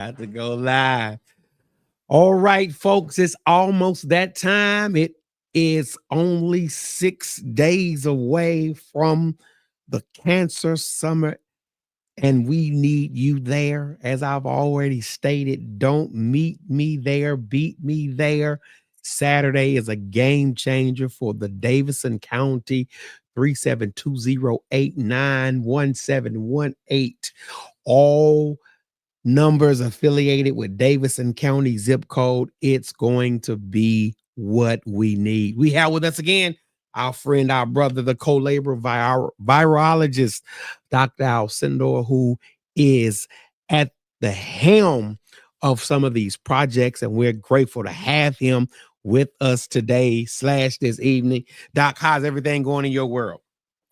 Got to go live. All right, folks, it's almost that time. It is only 6 days away from the Cancer Summit, and we need you there. As I've already stated, don't meet me there, beat me there. Saturday is a game changer for the Davidson County 37208911718. All numbers affiliated with Davidson County zip code. It's going to be what we need. We have with us again our friend, our brother, the co-laborer, virologist, Dr. Alcendor, who is at the helm of some of these projects, and we're grateful to have him with us today / this evening. Doc, how's everything going in your world?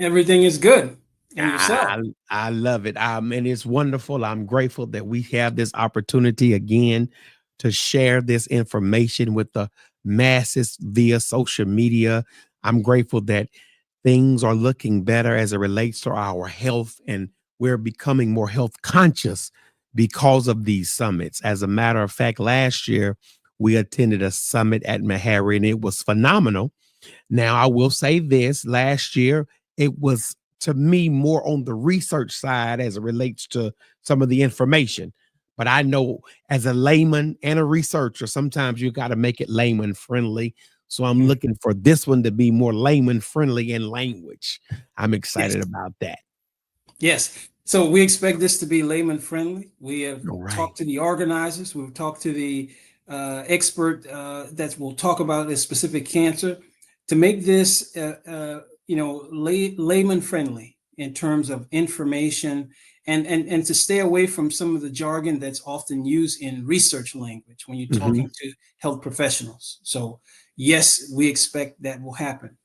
Everything is good. And yourself? I love it. And it's wonderful. I'm grateful that we have this opportunity again to share this information with the masses via social media. I'm grateful that things are looking better as it relates to our health, and we're becoming more health conscious because of these summits. As a matter of fact, last year we attended a summit at MEHARRY, and it was phenomenal. Now, I will say this, last year it was, to me, more on the research side as it relates to some of the information. But I know as a layman and a researcher, sometimes you got to make it layman friendly. So I'm looking for this one to be more layman friendly in language. I'm excited about that. Yes. So we expect this to be layman friendly. We have talked to the organizers. We've talked to the expert that will talk about a specific cancer to make this layman friendly in terms of information, and to stay away from some of the jargon that's often used in research language when you're talking to health professionals. So yes, we expect that will happen.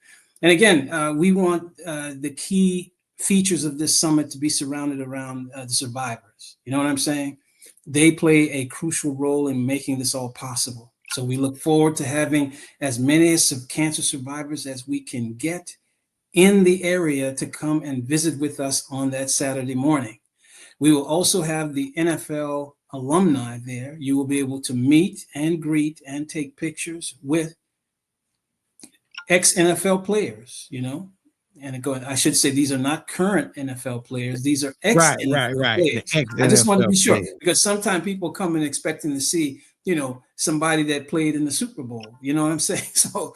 And again, we want the key features of this summit to be surrounded around the survivors. You know what I'm saying? They play a crucial role in making this all possible. So we look forward to having as many cancer survivors as we can get in the area to come and visit with us on that Saturday morning. We will also have the NFL alumni there. You will be able to meet and greet and take pictures with ex-NFL players, and I should say these are not current NFL players. These are ex-NFL players. I just want to be sure, because sometimes people come in expecting to see, somebody that played in the Super Bowl. You know what I'm saying? So,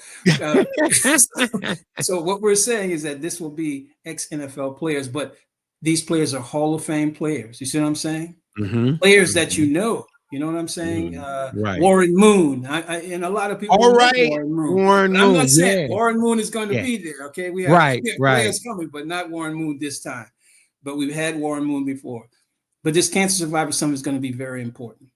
so what we're saying is that this will be ex-NFL players, but these players are Hall of Fame players. You see what I'm saying? Players that you know what I'm saying? Warren Moon. And a lot of people know Warren Moon. I'm not saying Warren Moon is going to be there. Okay, we have players coming, but not Warren Moon this time. But we've had Warren Moon before. But this Cancer Survivor Summit is going to be very important.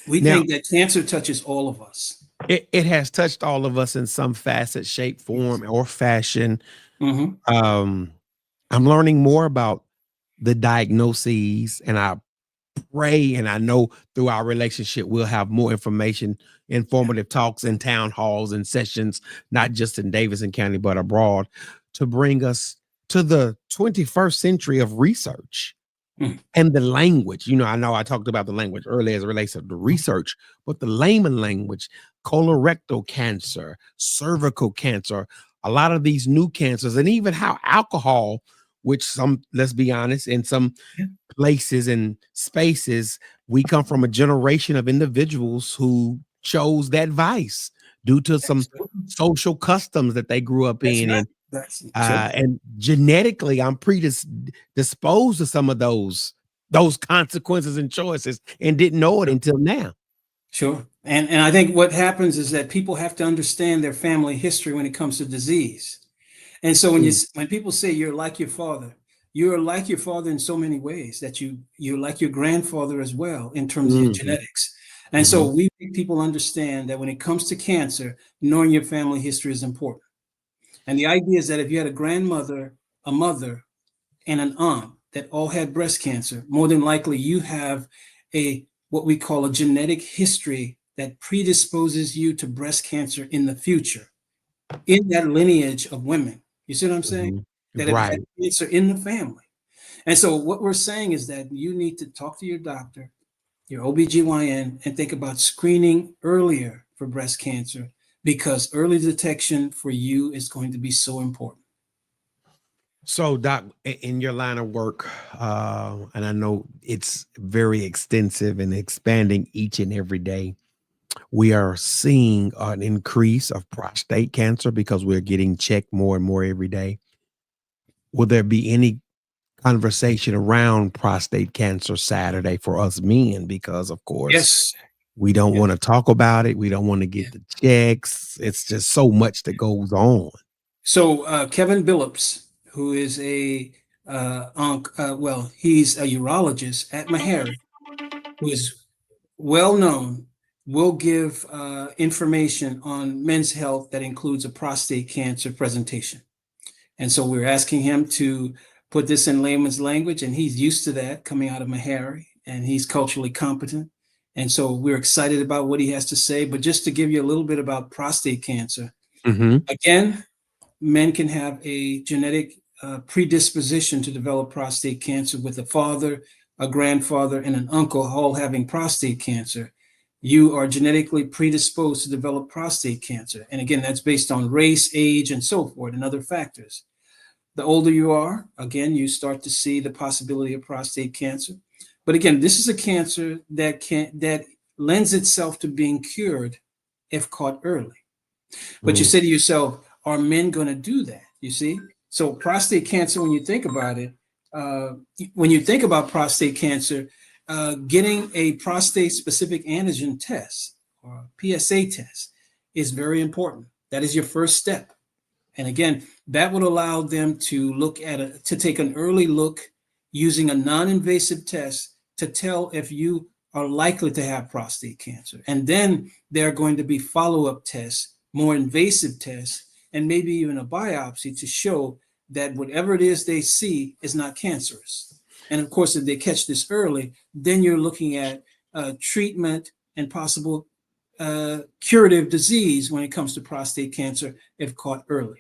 We think that cancer touches all of us. It has touched all of us in some facet, shape, form, or fashion. I'm learning more about the diagnoses, and I pray, and I know through our relationship we'll have more information, informative talks and town halls and sessions, not just in Davidson County but abroad, to bring us to the 21st century of research and the language. I know I talked about the language earlier as it relates to the research, but the layman language, colorectal cancer, cervical cancer, a lot of these new cancers, and even how alcohol, which let's be honest, in some places and spaces, we come from a generation of individuals who chose that vice due to some social customs that they grew up in. And genetically, I'm predisposed to some of those consequences and choices, and didn't know it until now. Sure. And I think what happens is that people have to understand their family history when it comes to disease. And so when people say you're like your father in so many ways, that you're like your grandfather as well in terms of your genetics. And so we make people understand that when it comes to cancer, knowing your family history is important. And the idea is that if you had a grandmother, a mother, and an aunt that all had breast cancer, more than likely you have what we call a genetic history that predisposes you to breast cancer in the future, in that lineage of women. You see what I'm saying? That have had cancer in the family. And so what we're saying is that you need to talk to your doctor, your OBGYN, and think about screening earlier for breast cancer, because early detection for you is going to be so important. So, Doc, in your line of work, and I know it's very extensive and expanding each and every day, we are seeing an increase of prostate cancer because we're getting checked more and more every day. Will there be any conversation around prostate cancer Saturday for us men? Because, of course, Yes. we don't want to talk about it. We don't want to get the checks. It's just so much that goes on. So Kevin Billups, who is he's a urologist at MEHARRY, who is well known, will give information on men's health that includes a prostate cancer presentation. And so we're asking him to put this in layman's language, and he's used to that coming out of MEHARRY, and he's culturally competent. And so we're excited about what he has to say. But just to give you a little bit about prostate cancer, again, men can have a genetic predisposition to develop prostate cancer with a father, a grandfather, and an uncle all having prostate cancer. You are genetically predisposed to develop prostate cancer. And again, that's based on race, age, and so forth, and other factors. The older you are, again, you start to see the possibility of prostate cancer. But again, this is a cancer that lends itself to being cured if caught early. But you say to yourself, are men going to do that? You see? So prostate cancer, when you think about it, when you think about prostate cancer, getting a prostate-specific antigen test or PSA test is very important. That is your first step. And again, that would allow them to take an early look using a non-invasive test to tell if you are likely to have prostate cancer. And then there are going to be follow-up tests, more invasive tests, and maybe even a biopsy to show that whatever it is they see is not cancerous. And of course, if they catch this early, then you're looking at treatment and possible curative disease when it comes to prostate cancer if caught early.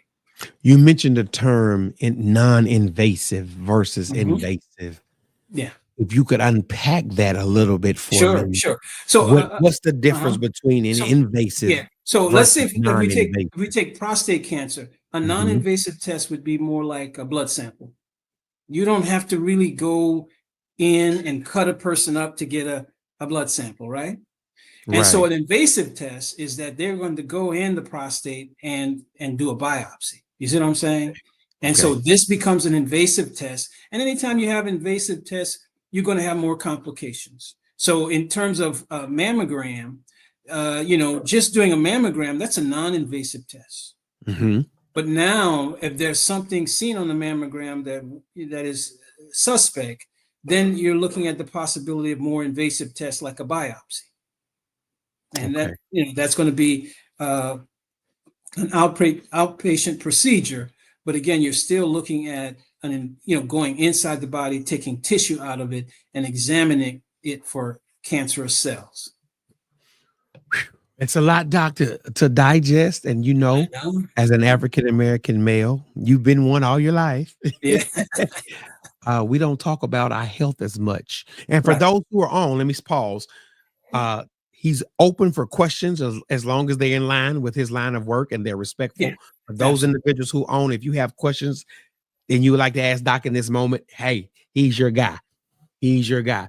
You mentioned the term non-invasive versus invasive. Yeah. If you could unpack that a little bit for me. Sure. So what's the difference between an invasive? Yeah. So let's say if we take prostate cancer, a non-invasive test would be more like a blood sample. You don't have to really go in and cut a person up to get a blood sample, right? And so an invasive test is that they're going to go in the prostate and do a biopsy. You see what I'm saying? And so this becomes an invasive test. And anytime you have invasive tests, you're going to have more complications. So in terms of mammogram, just doing a mammogram, that's a non-invasive test. But now, if there's something seen on the mammogram that is suspect, then you're looking at the possibility of more invasive tests like a biopsy. And that's going to be an outpatient procedure. But again, you're still looking at going inside the body, taking tissue out of it, and examining it for cancerous cells. It's a lot, doctor, to digest. And as an African-American male, you've been one all your life. Yeah. We don't talk about our health as much. And for those who are on, let me pause. He's open for questions as long as they're in line with his line of work and they're respectful. Yeah, for those individuals who own, if you have questions and you would like to ask Doc in this moment, hey, he's your guy. He's your guy.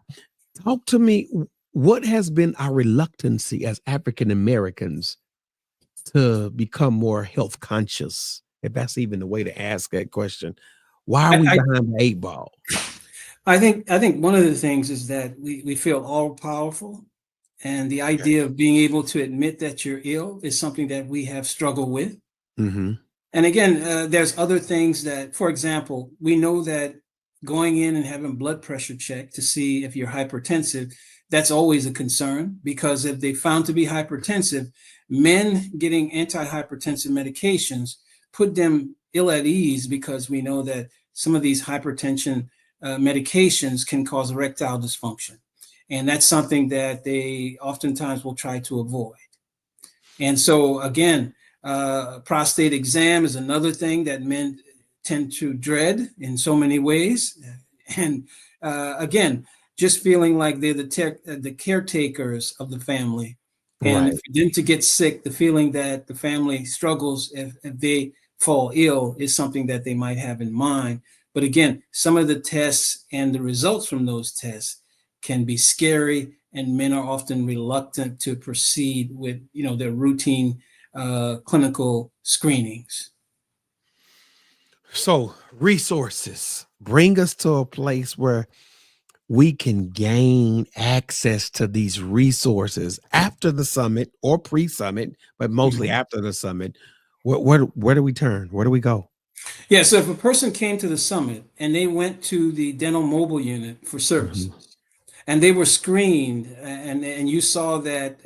Talk to me. What has been our reluctancy as African Americans to become more health conscious? If that's even the way to ask that question. Why are we behind the 8 ball? I think one of the things is that we feel all powerful. And the idea of being able to admit that you're ill is something that we have struggled with. And again, there's other things that, for example, we know that going in and having blood pressure checked to see if you're hypertensive, that's always a concern, because if they found to be hypertensive, men getting antihypertensive medications put them ill at ease, because we know that some of these hypertension medications can cause erectile dysfunction. And that's something that they oftentimes will try to avoid. And so again, prostate exam is another thing that men tend to dread in so many ways. And again, just feeling like they're the caretakers of the family. And Right. for them to get sick, the feeling that the family struggles if they fall ill is something that they might have in mind. But again, some of the tests and the results from those tests can be scary, and men are often reluctant to proceed with, their routine clinical screenings. So resources bring us to a place where we can gain access to these resources after the summit or pre-summit, but mostly after the summit. Where do we turn? Where do we go? Yeah, so if a person came to the summit and they went to the dental mobile unit for services, and they were screened, and you saw that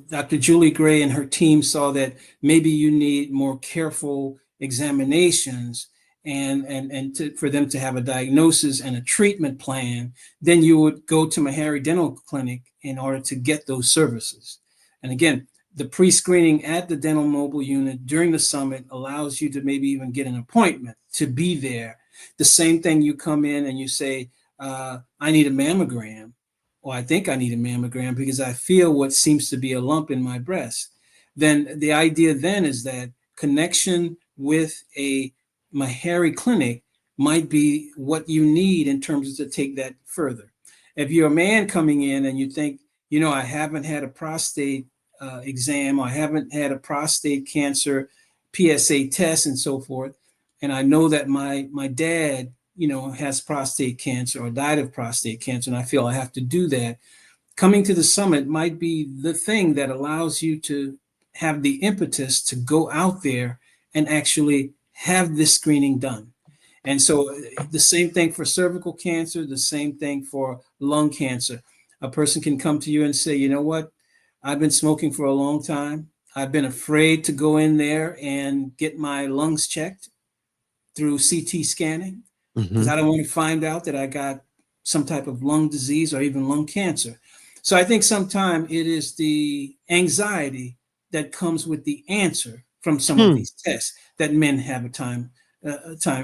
Dr. Julie Gray and her team saw that maybe you need more careful examinations for them to have a diagnosis and a treatment plan, then you would go to MEHARRY Dental Clinic in order to get those services. And again, the pre-screening at the dental mobile unit during the summit allows you to maybe even get an appointment to be there. The same thing, you come in and you say, I need a mammogram, or I think I need a mammogram because I feel what seems to be a lump in my breast. Then the idea then is that connection with a MEHARRY clinic might be what you need in terms of to take that further. If you're a man coming in and you think, I haven't had a prostate exam, or I haven't had a prostate cancer PSA test and so forth, and I know that my dad has prostate cancer or died of prostate cancer, and I feel I have to do that. Coming to the summit might be the thing that allows you to have the impetus to go out there and actually have this screening done. And so the same thing for cervical cancer, the same thing for lung cancer. A person can come to you and say, you know what, I've been smoking for a long time. I've been afraid to go in there and get my lungs checked through CT scanning because I don't want to find out that I got some type of lung disease or even lung cancer. So I think sometimes it is the anxiety that comes with the answer from some of these tests that men have a time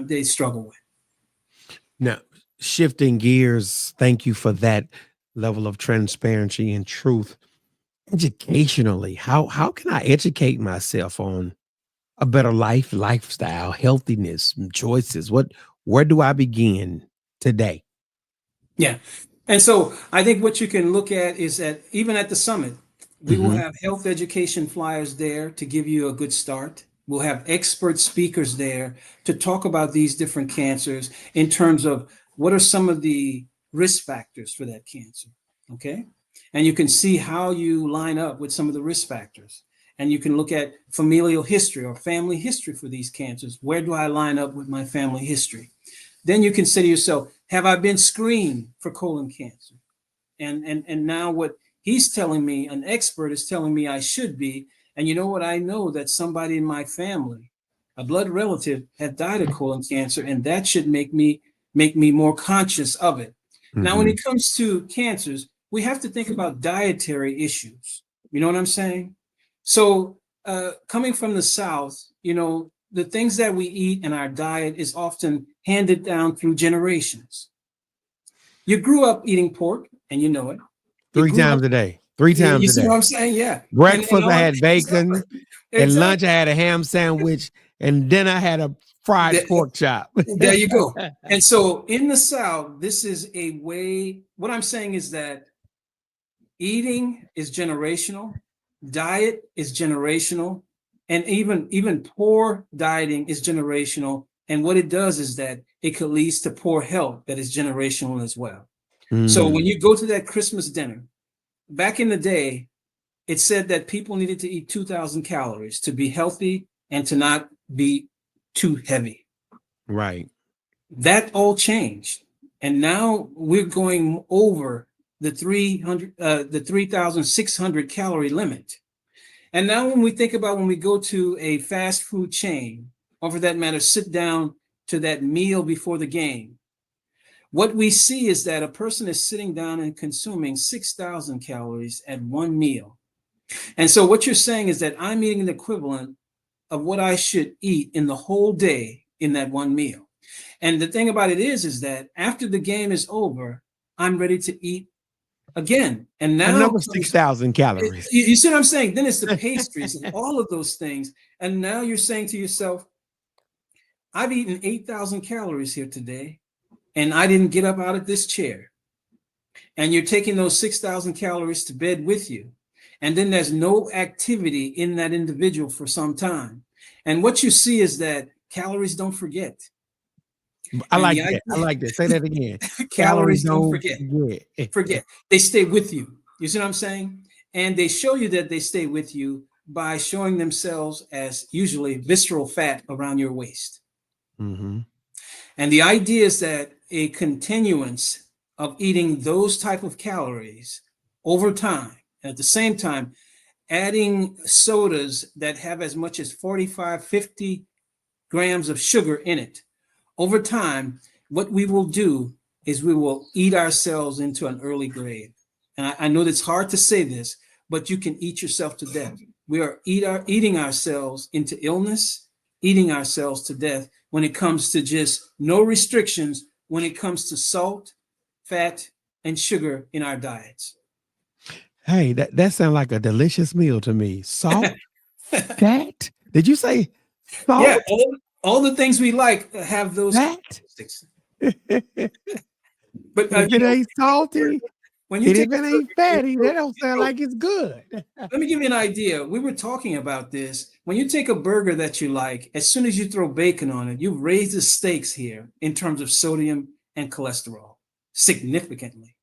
they struggle with. Now, shifting gears, thank you for that level of transparency and truth. Educationally, how can I educate myself on a better lifestyle, healthiness, choices? Where do I begin today? Yeah. And so I think what you can look at is that even at the summit, we will have health education flyers there to give you a good start. We'll have expert speakers there to talk about these different cancers in terms of what are some of the risk factors for that cancer. Okay. And you can see how you line up with some of the risk factors. And you can look at familial history or family history for these cancers. Where do I line up with my family history? Then you can say to yourself, have I been screened for colon cancer? And now what he's telling me, an expert is telling me I should be. And you know what? I know that somebody in my family, a blood relative, had died of colon cancer, and that should make me more conscious of it. Now, when it comes to cancers, we have to think about dietary issues. You know what I'm saying? So coming from the South, the things that we eat in our diet is often handed down through generations. You grew up eating pork, and you know it. Three times a day. Three times a day. You see what I'm saying? Yeah. Breakfast, I had bacon. Exactly. And lunch, I had a ham sandwich. And then I had a fried pork chop. There you go. And so in the South, this is a way, what I'm saying is that eating is generational, diet is generational, and even poor dieting is generational. And what it does is that it could lead to poor health that is generational as well. So when you go to that Christmas dinner, back in the day, it said that people needed to eat 2,000 calories to be healthy and to not be too heavy. Right. That all changed. And now we're going over the 3,600 calorie limit. And now when we think about when we go to a fast food chain, or for that matter, sit down to that meal before the game, what we see is that a person is sitting down and consuming 6,000 calories at one meal. And so what you're saying is that I'm eating the equivalent of what I should eat in the whole day in that one meal. And the thing about it is that after the game is over, I'm ready to eat again. And now another 6,000 calories. You see what I'm saying? Then it's the pastries and all of those things. And now you're saying to yourself, I've eaten 8,000 calories here today, and I didn't get up out of this chair. And you're taking those 6,000 calories to bed with you. And then there's no activity in that individual for some time. And what you see is that calories don't forget. I like that. I like that. Say that again. Calories don't forget. Forget. They stay with you. You see what I'm saying? And they show you that they stay with you by showing themselves as usually visceral fat around your waist. Mm-hmm. And the idea is that a continuance of eating those type of calories over time, and at the same time, adding sodas that have as much as 45, 50 grams of sugar in it, over time, what we will do is we will eat ourselves into an early grave. And I know that's hard to say this, but you can eat yourself to death. We are eating ourselves into illness, eating ourselves to death when it comes to just no restrictions, when it comes to salt, fat, and sugar in our diets. Hey, that sounds like a delicious meal to me. Salt, fat. Did you say salt? Yeah, all the things we like have those characteristics. But if it ain't salty, if it ain't fatty, that don't sound like it's good. Let me give you an idea. We were talking about this. When you take a burger that you like, as soon as you throw bacon on it, you've raised the stakes here in terms of sodium and cholesterol significantly.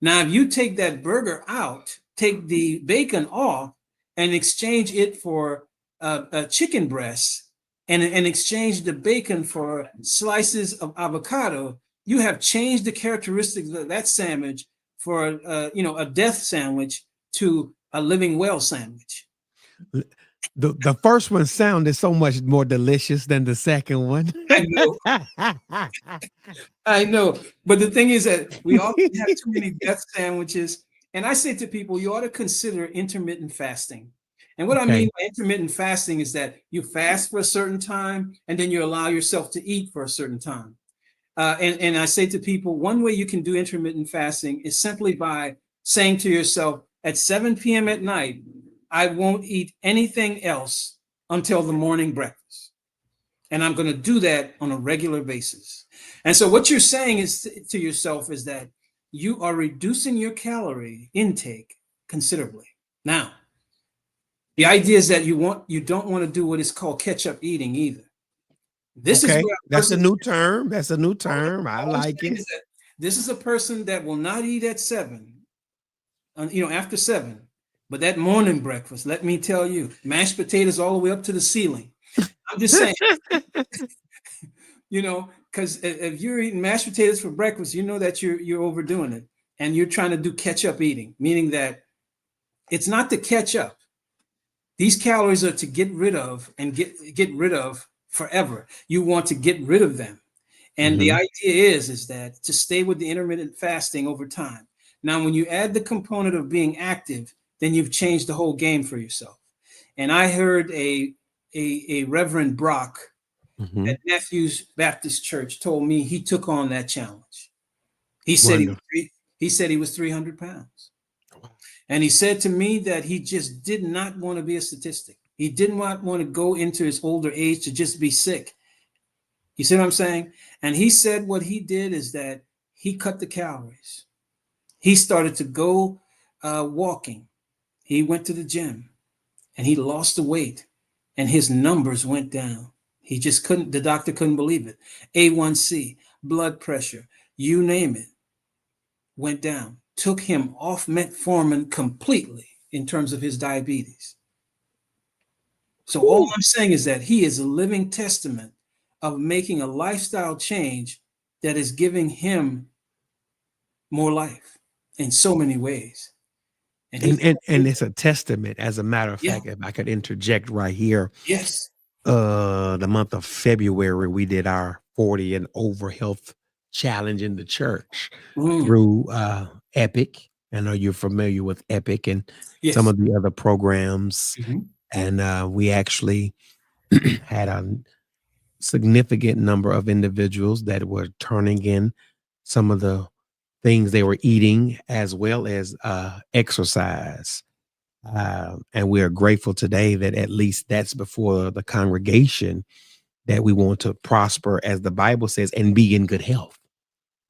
Now, if you take that burger out, take the bacon off, and exchange it for a chicken breast, and exchange the bacon for slices of avocado, you have changed the characteristics of that sandwich for a death sandwich to a living well sandwich. The first one sounded so much more delicious than the second one. I know. I know. But the thing is that we often have too many death sandwiches. And I say to people, you ought to consider intermittent fasting. And what I mean by intermittent fasting is that you fast for a certain time and then you allow yourself to eat for a certain time. And I say to people, one way you can do intermittent fasting is simply by saying to yourself, at 7 p.m. at night, I won't eat anything else until the morning breakfast. And I'm going to do that on a regular basis. And so what you're saying is to yourself is that you are reducing your calorie intake considerably. Now, the idea is that you don't want to do what is called catch-up eating either. That's a new term. That's a new term. I like it. This is a person that will not eat at 7, after 7. But that morning breakfast, let me tell you, mashed potatoes all the way up to the ceiling. I'm just saying, because if you're eating mashed potatoes for breakfast, you know that you're overdoing it, and you're trying to do catch-up eating, meaning that it's not to catch up. These calories are to get rid of and get rid of forever. You want to get rid of them. And the idea is that to stay with the intermittent fasting over time. Now, when you add the component of being active, then you've changed the whole game for yourself. And I heard a Reverend Brock at Matthews Baptist Church told me he took on that challenge. He said he was 300 pounds. And he said to me that he just did not want to be a statistic. He didn't want to go into his older age to just be sick. You see what I'm saying? And he said what he did is that he cut the calories. He started to go walking. He went to the gym and he lost the weight and his numbers went down. He just the doctor couldn't believe it. A1C, blood pressure, you name it, went down. Took him off metformin completely in terms of his diabetes. So all I'm saying is that he is a living testament of making a lifestyle change that is giving him more life in so many ways. And it's a testament, as a matter of fact, if I could interject right here. Yes. The month of February, we did our 40 and over health challenge in the church through Epic. I know you're familiar with Epic and some of the other programs. And we actually had a significant number of individuals that were turning in some of the things they were eating, as well as exercise. And we are grateful today that at least that's before the congregation, that we want to prosper, as the Bible says, and be in good health.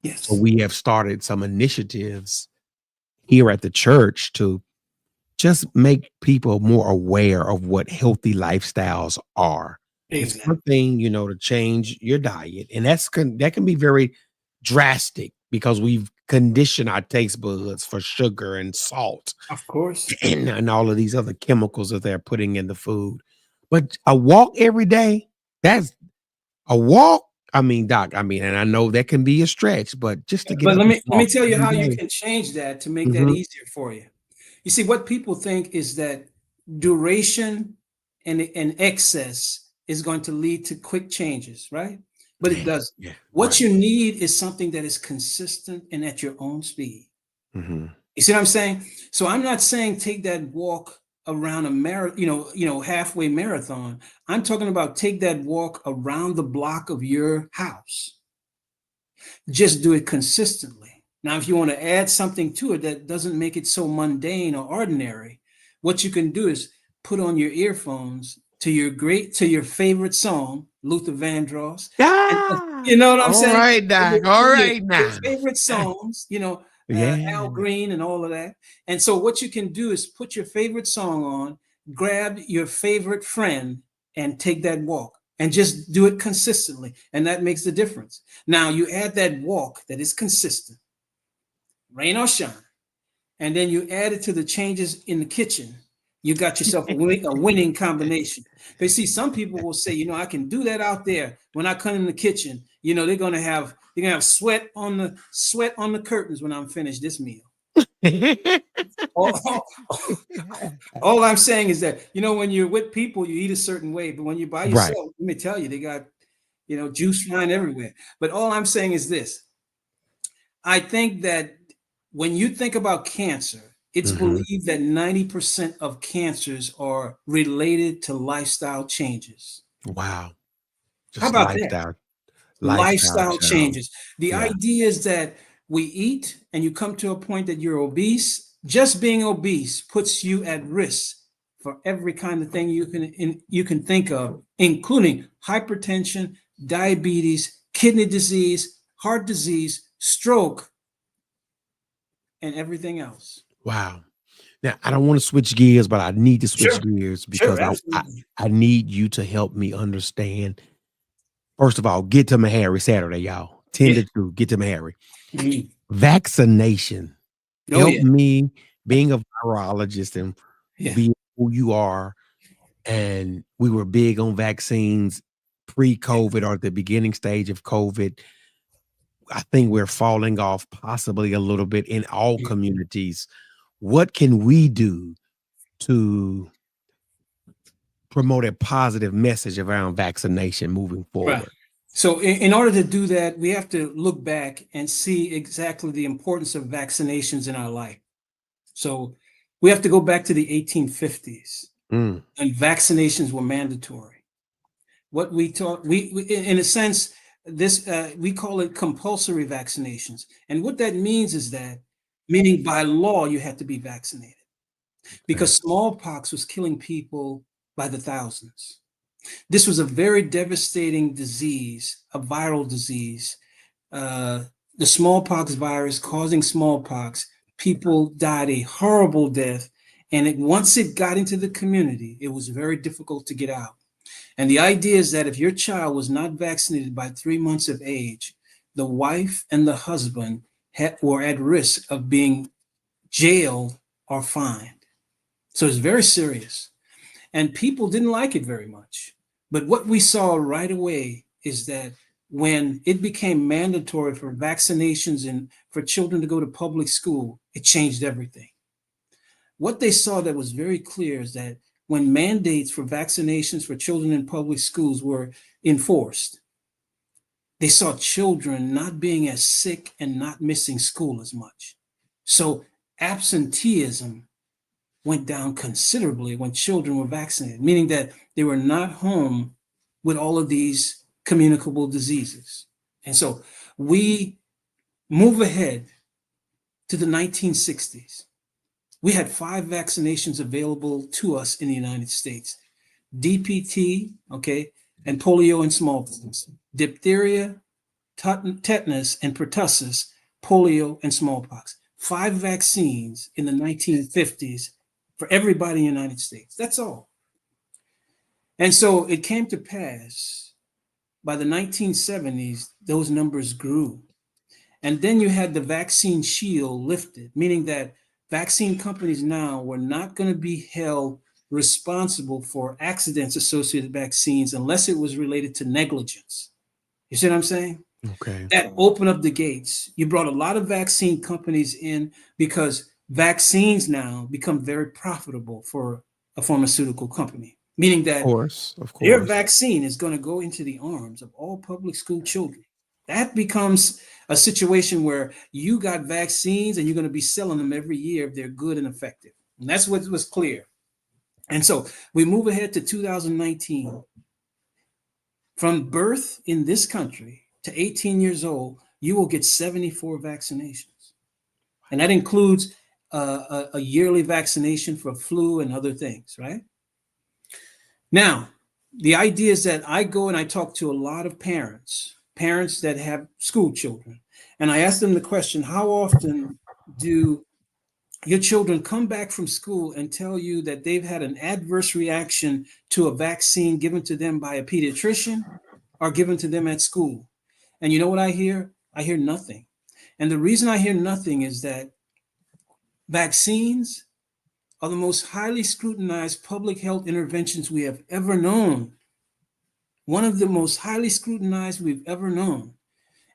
So Yes. we have started some initiatives here at the church to just make people more aware of what healthy lifestyles are. It's Exactly. one thing, to change your diet, and that can be very drastic because we've conditioned our taste buds for sugar and salt Of course. and all of these other chemicals that they're putting in the food. But a walk every day, that's a walk. I mean, Doc, and I know that can be a stretch, but just to get But up let and me walk tell you every how you day. can change that to make that Mhm. easier for you. You see, what people think is that duration and excess is going to lead to quick changes, right? But it Yeah, doesn't. yeah, What right. you need is something that is consistent and at your own speed. Mhm. You see what I'm saying? So I'm not saying take that walk around a marathon, halfway marathon. I'm talking about take that walk around the block of your house. Just do it consistently. Now, if you want to add something to it that doesn't make it so mundane or ordinary, what you can do is put on your earphones to your favorite song, Luther Vandross, and Ah, you know what I'm all saying? right, Doc. All right Your now. favorite songs, Yeah. Al Green and all of that. And so what you can do is put your favorite song on, grab your favorite friend, and take that walk and just do it consistently. And that makes the difference. Now you add that walk that is consistent, rain or shine, and then you add it to the changes in the kitchen. You got yourself a winning combination. They see some people will say, I can do that out there. When I come in the kitchen, they're gonna have sweat on the curtains when I'm finished this meal. All, all I'm saying is that when you're with people, you eat a certain way, but when you're by Right. yourself, let me tell you, they got juice flying everywhere. But all I'm saying is this: I think that when you think about cancer, it's Mhm. believed that 90% of cancers are related to lifestyle changes. Wow. How Just about that? lifestyle Lifestyle challenge. changes. The Yeah. idea is that we eat and you come to a point that you're obese. Just being obese puts you at risk for every kind of thing you can think of, including hypertension, diabetes, kidney disease, heart disease, stroke, and everything else. Wow. Now, I don't want to switch gears, but I need to switch Sure, gears sure, because absolutely. I need you to help me understand. First of all, get to MEHARRY Saturday, y'all. 10 Yeah. to 2, get to MEHARRY. Mhm. Vaccination. Oh Help yeah, me, being a virologist and yeah. being who you are. And we were big on vaccines pre-COVID or at the beginning stage of COVID. I think we're falling off possibly a little bit in all communities. What can we do to promote a positive message around vaccination moving Right. forward? So in order to do that, we have to look back and see exactly the importance of vaccinations in our life. So we have to go back to the 1850s, Mm, and vaccinations were mandatory. What we taught, in a sense, this we call it compulsory vaccinations, and what that means is that, meaning by law, you had to be vaccinated okay. because smallpox was killing people by the thousands. This was a very devastating disease, a viral disease. Uh, the smallpox virus causing smallpox, people died a horrible death. And once it got into the community, it was very difficult to get out. And the idea is that if your child was not vaccinated by 3 months of age, the wife and the husband were at risk of being jailed or fined. So it's very serious. And people didn't like it very much. But what we saw right away is that when it became mandatory for vaccinations and for children to go to public school, it changed everything. What they saw that was very clear is that when mandates for vaccinations for children in public schools were enforced, they saw children not being as sick and not missing school as much. So absenteeism went down considerably when children were vaccinated, meaning that they were not home with all of these communicable diseases. And so we move ahead to the 1960s, we had 5 vaccinations available to us in the United States: DPT, okay, and polio and smallpox, diphtheria, tetanus, and pertussis, polio, and smallpox. 5 vaccines in the 1950s for everybody in the United States. That's all. And so it came to pass by the 1970s, those numbers grew. And then you had the vaccine shield lifted, meaning that vaccine companies now were not going to be held responsible for accidents associated with vaccines unless it was related to negligence. You see what I'm saying? Okay. That opened up the gates. You brought a lot of vaccine companies in because vaccines now become very profitable for a pharmaceutical company, meaning that their vaccine is going to go into the arms of all public school children. That becomes a situation where you got vaccines and you're going to be selling them every year if they're good and effective. And that's what was clear. And so we move ahead to 2019. From birth in this country to 18 years old, you will get 74 vaccinations. And that includes a yearly vaccination for flu and other things, right? Now, the idea is that I go and I talk to a lot of parents that have school children, and I ask them the question, how often do your children come back from school and tell you that they've had an adverse reaction to a vaccine given to them by a pediatrician or given to them at school? And you know what I hear? I hear nothing. And the reason I hear nothing is that vaccines are the most highly scrutinized public health interventions we have ever known. One of the most highly scrutinized we've ever known.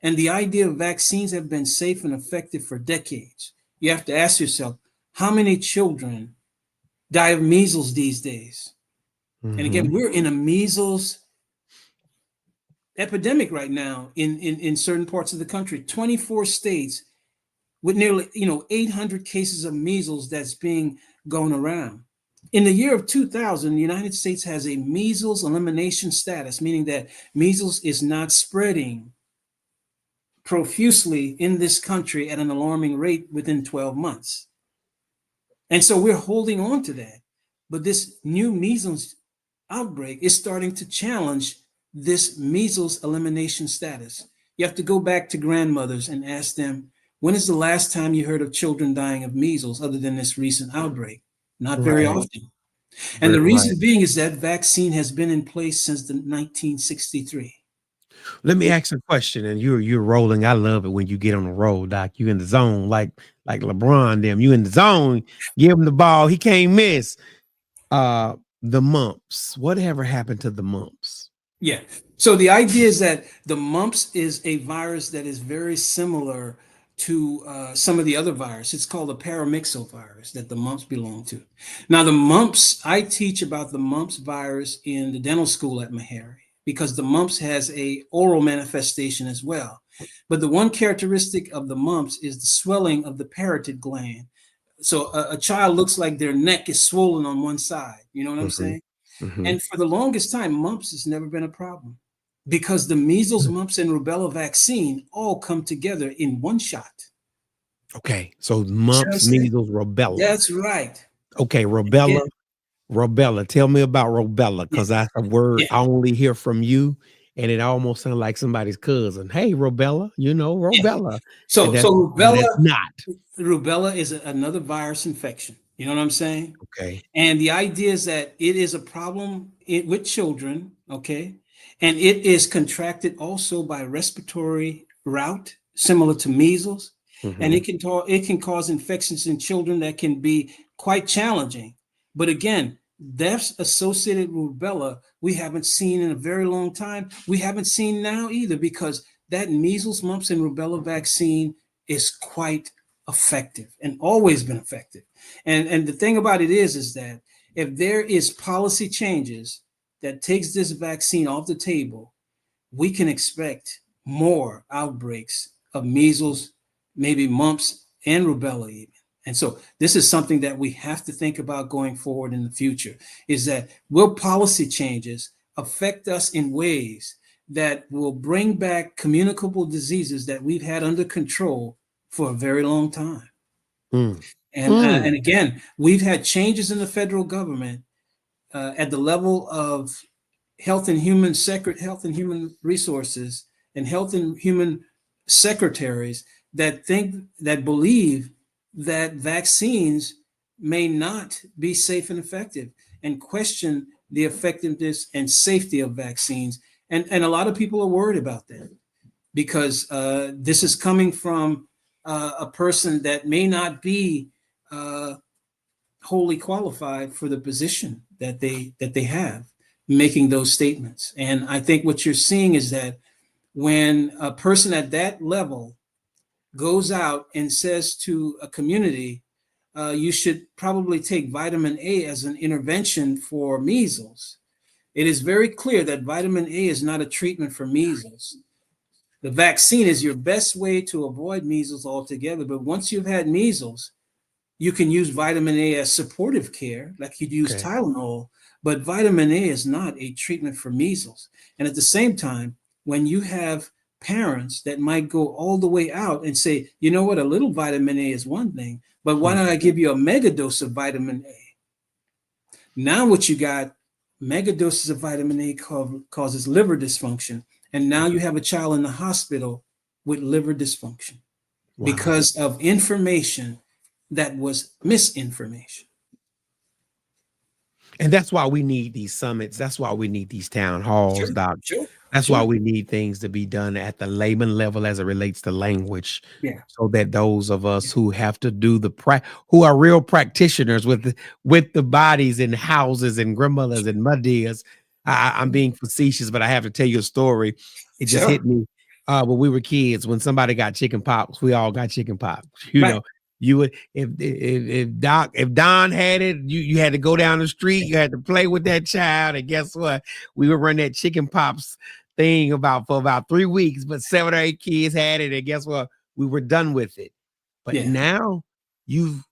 And the idea of vaccines have been safe and effective for decades. You have to ask yourself, how many children die of measles these days? And again, we're in a measles epidemic right now in certain parts of the country. 24 states with nearly 800 cases of measles that's being going around. In the year of 2000, the United States has a measles elimination status, meaning that measles is not spreading profusely in this country at an alarming rate within 12 months. And so we're holding on to that. But this new measles outbreak is starting to challenge this measles elimination status. You have to go back to grandmothers and ask them, when is the last time you heard of children dying of measles other than this recent outbreak? Not very often. And the reason being is that vaccine has been in place since the 1963. Let me ask a question, and you're rolling. I love it when you get on the roll, Doc. You in the zone, like LeBron. Them, you in the zone. Give him the ball, he can't miss. The mumps. Whatever happened to the mumps? Yeah. So the idea is that the mumps is a virus that is very similar to some of the other viruses. It's called a paramyxovirus that the mumps belong to. Now, the mumps, I teach about the mumps virus in the dental school at MEHARRY because the mumps has a oral manifestation as well. But the one characteristic of the mumps is the swelling of the parotid gland. So a child looks like their neck is swollen on one side. You know what I'm saying? And for the longest time, mumps has never been a problem, because the measles, mumps, and rubella vaccine all come together in one shot. Okay, so mumps, measles, rubella. That's right. Okay, rubella. Rubella. Tell me about rubella, because that's a word I only hear from you, and it almost sounds like somebody's cousin. Hey, rubella, rubella. So rubella, not. Rubella is another virus infection. You know what I'm saying? Okay. And the idea is that it is a problem with children, okay? And it is contracted also by respiratory route, similar to measles. And it can cause infections in children that can be quite challenging. But again, deaths associated with rubella, we haven't seen in a very long time. We haven't seen now either, because that measles, mumps, and rubella vaccine is quite effective and always been effective. And the thing about it is that if there is policy changes that takes this vaccine off the table, we can expect more outbreaks of measles, maybe mumps, and rubella even. And so this is something that we have to think about going forward in the future, is that will policy changes affect us in ways that will bring back communicable diseases that we've had under control for a very long time? Mm. And again, we've had changes in the federal government at the level of health and human resources and health and human secretaries that believe that vaccines may not be safe and effective, and question the effectiveness and safety of vaccines. And a lot of people are worried about that, because this is coming from a person that may not be wholly qualified for the position that they have, making those statements. And I think what you're seeing is that when a person at that level goes out and says to a community, you should probably take vitamin A as an intervention for measles, it is very clear that vitamin A is not a treatment for measles. The vaccine is your best way to avoid measles altogether. But once you've had measles, you can use vitamin A as supportive care, like you'd use Tylenol, but vitamin A is not a treatment for measles. And at the same time, when you have parents that might go all the way out and say, you know what, a little vitamin A is one thing, but why don't I give you a mega dose of vitamin A? Now what you got, mega doses of vitamin A causes liver dysfunction. And now you have a child in the hospital with liver dysfunction because of information that was misinformation. And that's why we need these summits. That's why we need these town halls, Doc. That's why we need things to be done at the layman level as it relates to language. So that those of us who have to do who are real practitioners with the bodies in houses and grandmothers and muddias. I'm being facetious, but I have to tell you a story. It just hit me when we were kids. When somebody got chicken pox, we all got chicken pox. You know, you would if Don had it, you had to go down the street. You had to play with that child, and guess what? We would run that chicken pox thing for about 3 weeks, but 7 or 8 kids had it, and guess what? We were done with it. But now you've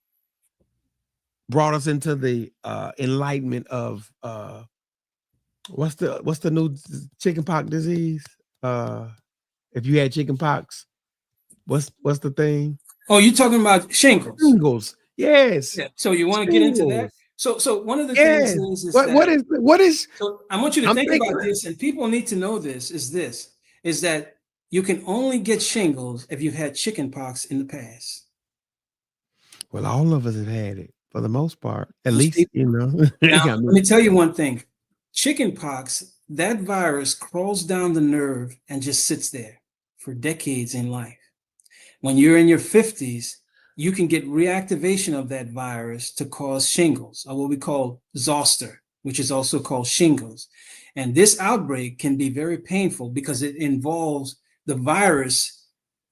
brought us into the enlightenment of what's the new chicken pox disease? If you had chicken pox, what's the thing? Oh, you're talking about shingles. Shingles, yes. Yeah. So you want to get into that? So one of the things is what is? So I want you to think about this, and people need to know this. Is that you can only get shingles if you've had chicken pox in the past. Well, all of us have had it for the most part, at least, you know. Now, let me tell you one thing. Chicken pox, that virus crawls down the nerve and just sits there for decades in life. When you're in your 50s, you can get reactivation of that virus to cause shingles, or what we call zoster, which is also called shingles. And this outbreak can be very painful because it involves the virus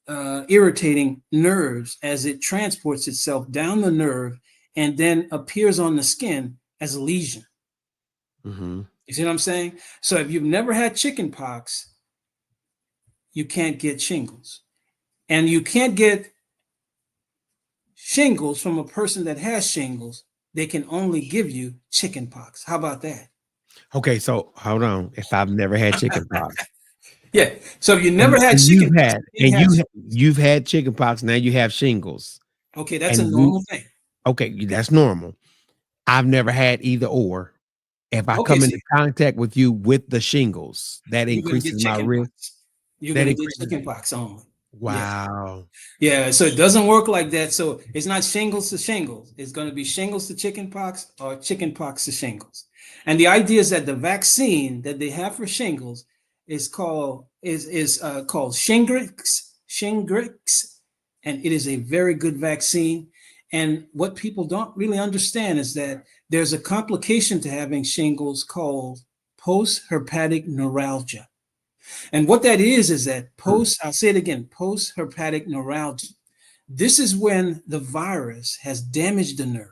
irritating nerves as it transports itself down the nerve and then appears on the skin as a lesion. You see what I'm saying? So if you've never had chicken pox, you can't get shingles. And you can't get shingles from a person that has shingles. They can only give you chicken pox. How about that? Okay, so hold on. If I've never had chicken pox. So if you never had chicken pox. You've had chicken pox, now you have shingles. Okay, that's a normal thing. Okay, that's normal. I've never had either or. If I come into contact with you with the shingles, that increases my risk. You're going to get chicken pox only. Wow. Yeah, so it doesn't work like that. So it's not shingles to shingles. It's going to be shingles to chicken pox or chicken pox to shingles. And the idea is that the vaccine that they have for shingles is called Shingrix, and it is a very good vaccine. And what people don't really understand is that there's a complication to having shingles called post-herpetic neuralgia. And what that is that I'll say it again, post-herpetic neuralgia. This is when the virus has damaged the nerve.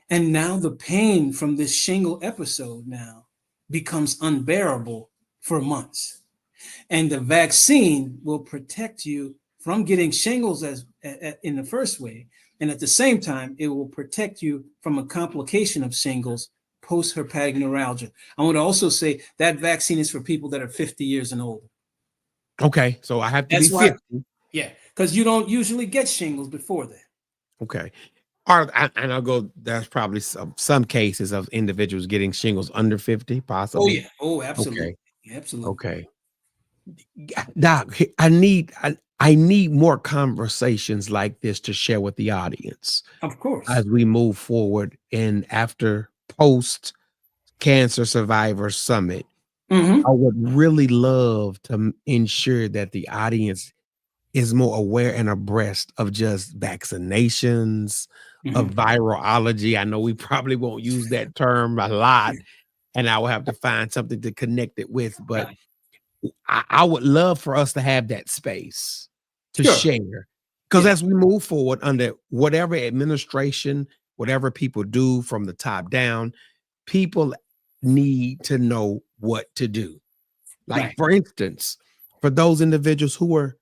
And now the pain from this shingle episode now becomes unbearable for months. And the vaccine will protect you from getting shingles in the first way. And at the same time, it will protect you from a complication of shingles, post-herpetic neuralgia. I want to also say that vaccine is for people that are 50 years and older. Okay, so I have to be 50. Yeah, because you don't usually get shingles before that. Okay. And I'll go. There's probably some cases of individuals getting shingles under 50, Oh possibly. yeah. Oh, absolutely. Okay. Absolutely. Okay. Doc, I need more conversations like this to share with the audience Of course. as we move forward in after post Cancer Survivor Summit. I Hmm. would really love to ensure that the audience is more aware and abreast of just vaccinations, of Hmm. virology. I know we probably won't use that term a lot, and I will have to find something to connect it with, but Right. I would love for us to have that space to Sure. share, because Yeah. as we move forward under whatever administration, whatever people do from the top down, people need to know what to do. Like, Right. for instance, for those individuals who are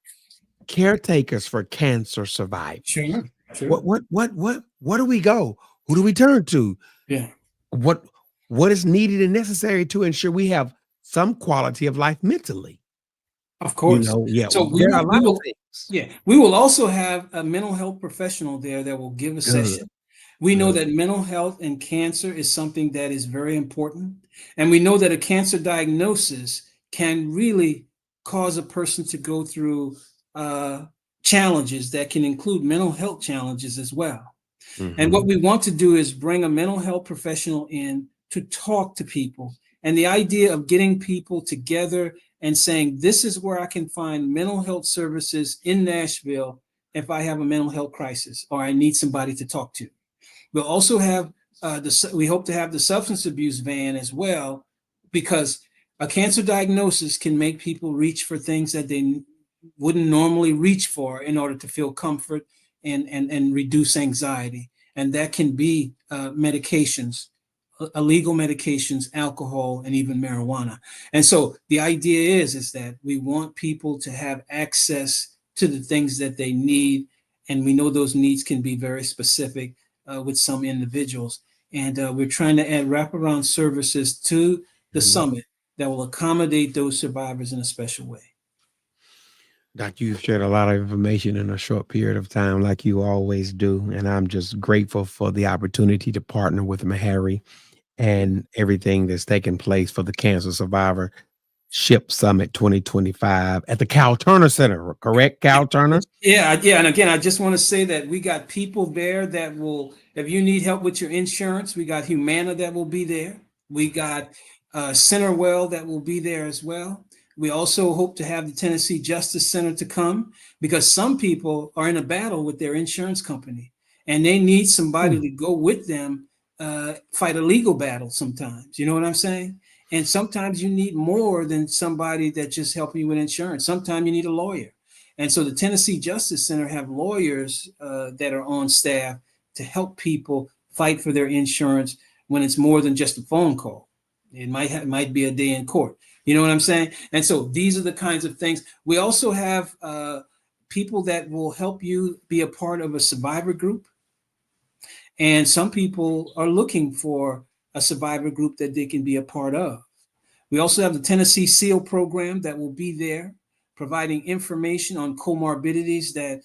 caretakers for cancer survivors, Sure. Sure. what do we go? Who do we turn to? Yeah. What what is needed and necessary to ensure we have some quality of life mentally? Of course. Yeah, So we there are will, a we lot of will, things. yeah, we will also have a mental health professional there that will give a Good, session. We know good. that mental health and cancer is something that is very important. And we know that a cancer diagnosis can really cause a person to go through uh, challenges that can include mental health challenges as well. And what Mhm. we want to do is bring a mental health professional in to talk to people. And the idea of getting people together and saying, this is where I can find mental health services in Nashville if I have a mental health crisis or I need somebody to talk to. We'll also have we hope to have the substance abuse van as well, because a cancer diagnosis can make people reach for things that they wouldn't normally reach for in order to feel comfort and reduce anxiety. And that can be medications, illegal medications, alcohol, and even marijuana. And so the idea is that we want people to have access to the things that they need. And we know those needs can be very specific with some individuals. And we're trying to add wraparound services to the Mhm. summit that will accommodate those survivors in a special way. Doc, you've shared a lot of information in a short period of time, like you always do, and I'm just grateful for the opportunity to partner with Meharry and everything that's taking place for the Cancer Survivor Ship Summit 2025 at the Cal Turner Center, correct? Cal Turner? Yeah, yeah. And again, I just want to say that we got people there that will, if you need help with your insurance, we got Humana that will be there. We got Centerwell that will be there as well. We also hope to have the Tennessee Justice Center to come, because some people are in a battle with their insurance company and they need somebody Mm. to go with them, fight a legal battle sometimes. You know what I'm saying? And sometimes you need more than somebody that just helping you with insurance. Sometimes you need a lawyer. And so the Tennessee Justice Center have lawyers that are on staff to help people fight for their insurance when it's more than just a phone call. It might be a day in court. You know what I'm saying? And so these are the kinds of things. We also have people that will help you be a part of a survivor group. And some people are looking for a survivor group that they can be a part of. We also have the Tennessee SEAL program that will be there, providing information on comorbidities that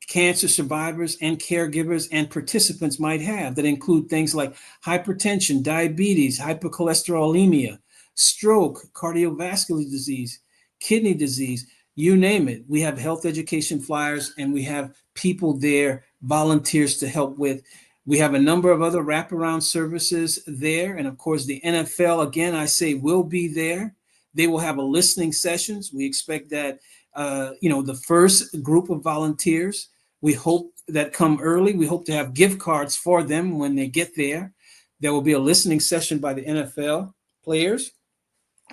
cancer survivors and caregivers and participants might have, that include things like hypertension, diabetes, hypercholesterolemia, stroke, cardiovascular disease, kidney disease, you name it. We have health education flyers and we have people there, volunteers to help with. We have a number of other wraparound services there. And of course, the NFL, again, I say will be there. They will have a listening sessions. We expect that, the first group of volunteers, we hope that come early. We hope to have gift cards for them when they get there. There will be a listening session by the NFL players.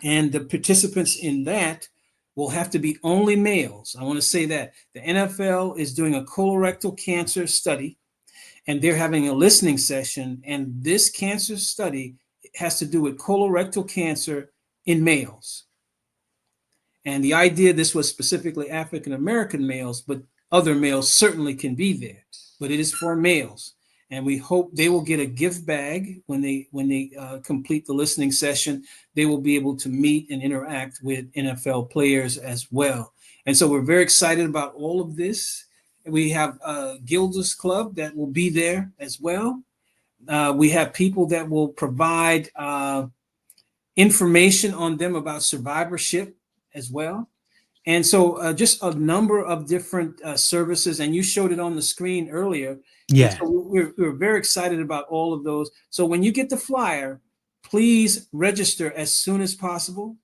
And the participants in that will have to be only males. I want to say that the NFL is doing a colorectal cancer study and they're having a listening session. And this cancer study has to do with colorectal cancer in males. And the idea, this was specifically African American males, but other males certainly can be there. But it is for males, and we hope they will get a gift bag when they complete the listening session. They will be able to meet and interact with NFL players as well. And so we're very excited about all of this. We have Gilda's Club that will be there as well. We have people that will provide information on them about survivorship as well. And so just a number of different services, and you showed it on the screen earlier. Yeah. So we're very excited about all of those. So when you get the flyer, please register as soon as possible.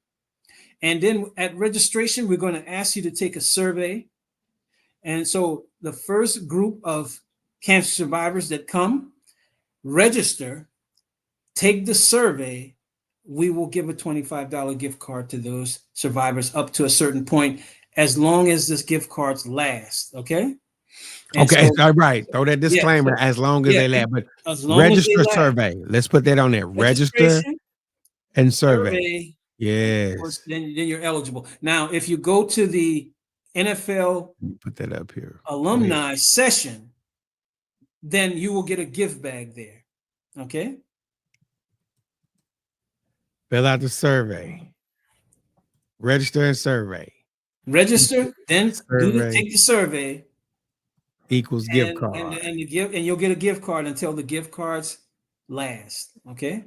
And then at registration, we're going to ask you to take a survey. And so the first group of cancer survivors that come, register, take the survey, we will give a $25 gift card to those survivors up to a certain point, as long as this gift cards last. Okay. And okay. So, right. Throw that disclaimer, as long as they last. But as long register as survey. Let's put that on there. Register and survey. Yes. Then you're eligible. Now, if you go to the NFL put that up here alumni session, then you will get a gift bag there. Okay. Fill out the survey. Register and survey. Register, then take the survey. Equals gift card. And you'll get a gift card until the gift cards last. Okay.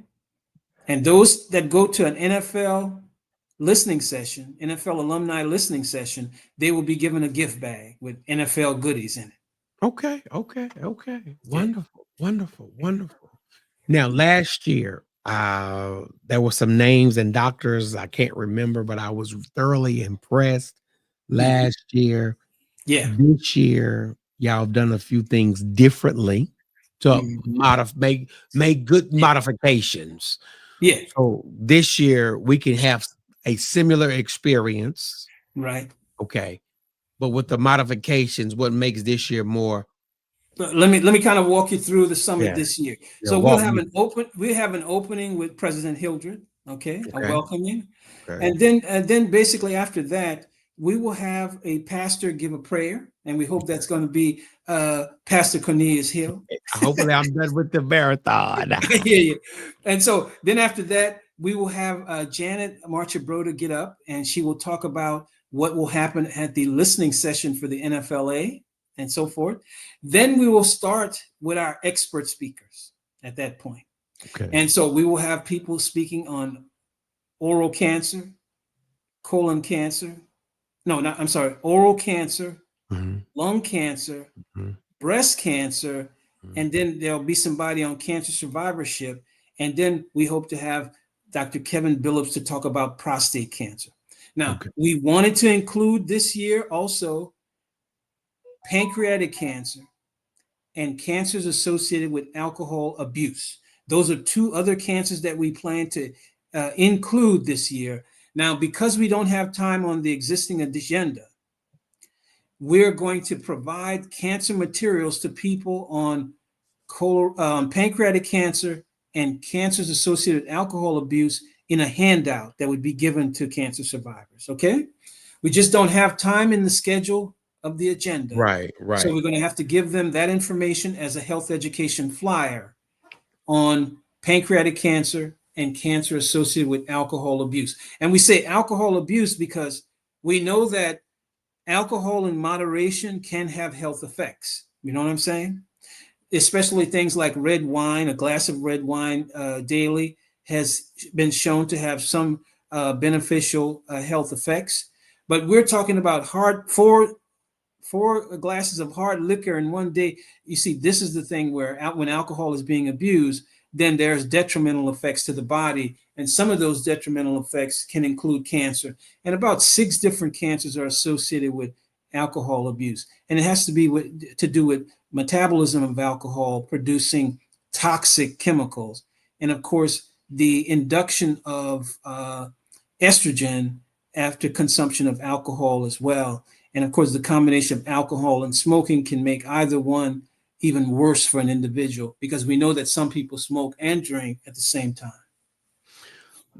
And those that go to an NFL listening session, NFL alumni listening session, they will be given a gift bag with NFL goodies in it. Okay. Wonderful. Now, last year, there were some names and doctors I can't remember, but I was thoroughly impressed last year. Yeah. This year, y'all have done a few things differently to make good modifications. Yeah. So this year we can have a similar experience. Right. Okay. But with the modifications, what makes this year more? Let me kind of walk you through the summit this year. So we'll have an opening with President Hildred, a welcoming. Okay. And then basically after that, we will have a pastor give a prayer, and we hope that's going to be Pastor Cornelius Hill. Hopefully I'm done with the marathon. Yeah. And so then after that, we will have Janet Marchabroda get up, and she will talk about what will happen at the listening session for the NFLA and so forth. Then we will start with our expert speakers at that point. Okay. And so we will have people speaking on oral cancer, colon cancer. Oral cancer, lung cancer, breast cancer, and then there'll be somebody on cancer survivorship. And then we hope to have Dr. Kevin Billups to talk about prostate cancer. Now, we wanted to include this year also pancreatic cancer and cancers associated with alcohol abuse. Those are two other cancers that we plan to include this year. Now, because we don't have time on the existing agenda, we're going to provide cancer materials to people on pancreatic cancer and cancers associated with alcohol abuse in a handout that would be given to cancer survivors. Okay. We just don't have time in the schedule of the agenda. Right. So we're going to have to give them that information as a health education flyer on pancreatic cancer and cancer associated with alcohol abuse. And we say alcohol abuse because we know that alcohol in moderation can have health effects. You know what I'm saying? Especially things like red wine. A glass of red wine daily has been shown to have some beneficial health effects. But we're talking about four glasses of hard liquor in one day. You see, this is the thing where when alcohol is being abused, then there's detrimental effects to the body. And some of those detrimental effects can include cancer. And about 6 different cancers are associated with alcohol abuse. And it has to be to do with metabolism of alcohol producing toxic chemicals. And of course, the induction of estrogen after consumption of alcohol as well. And of course, the combination of alcohol and smoking can make either one even worse for an individual, because we know that some people smoke and drink at the same time.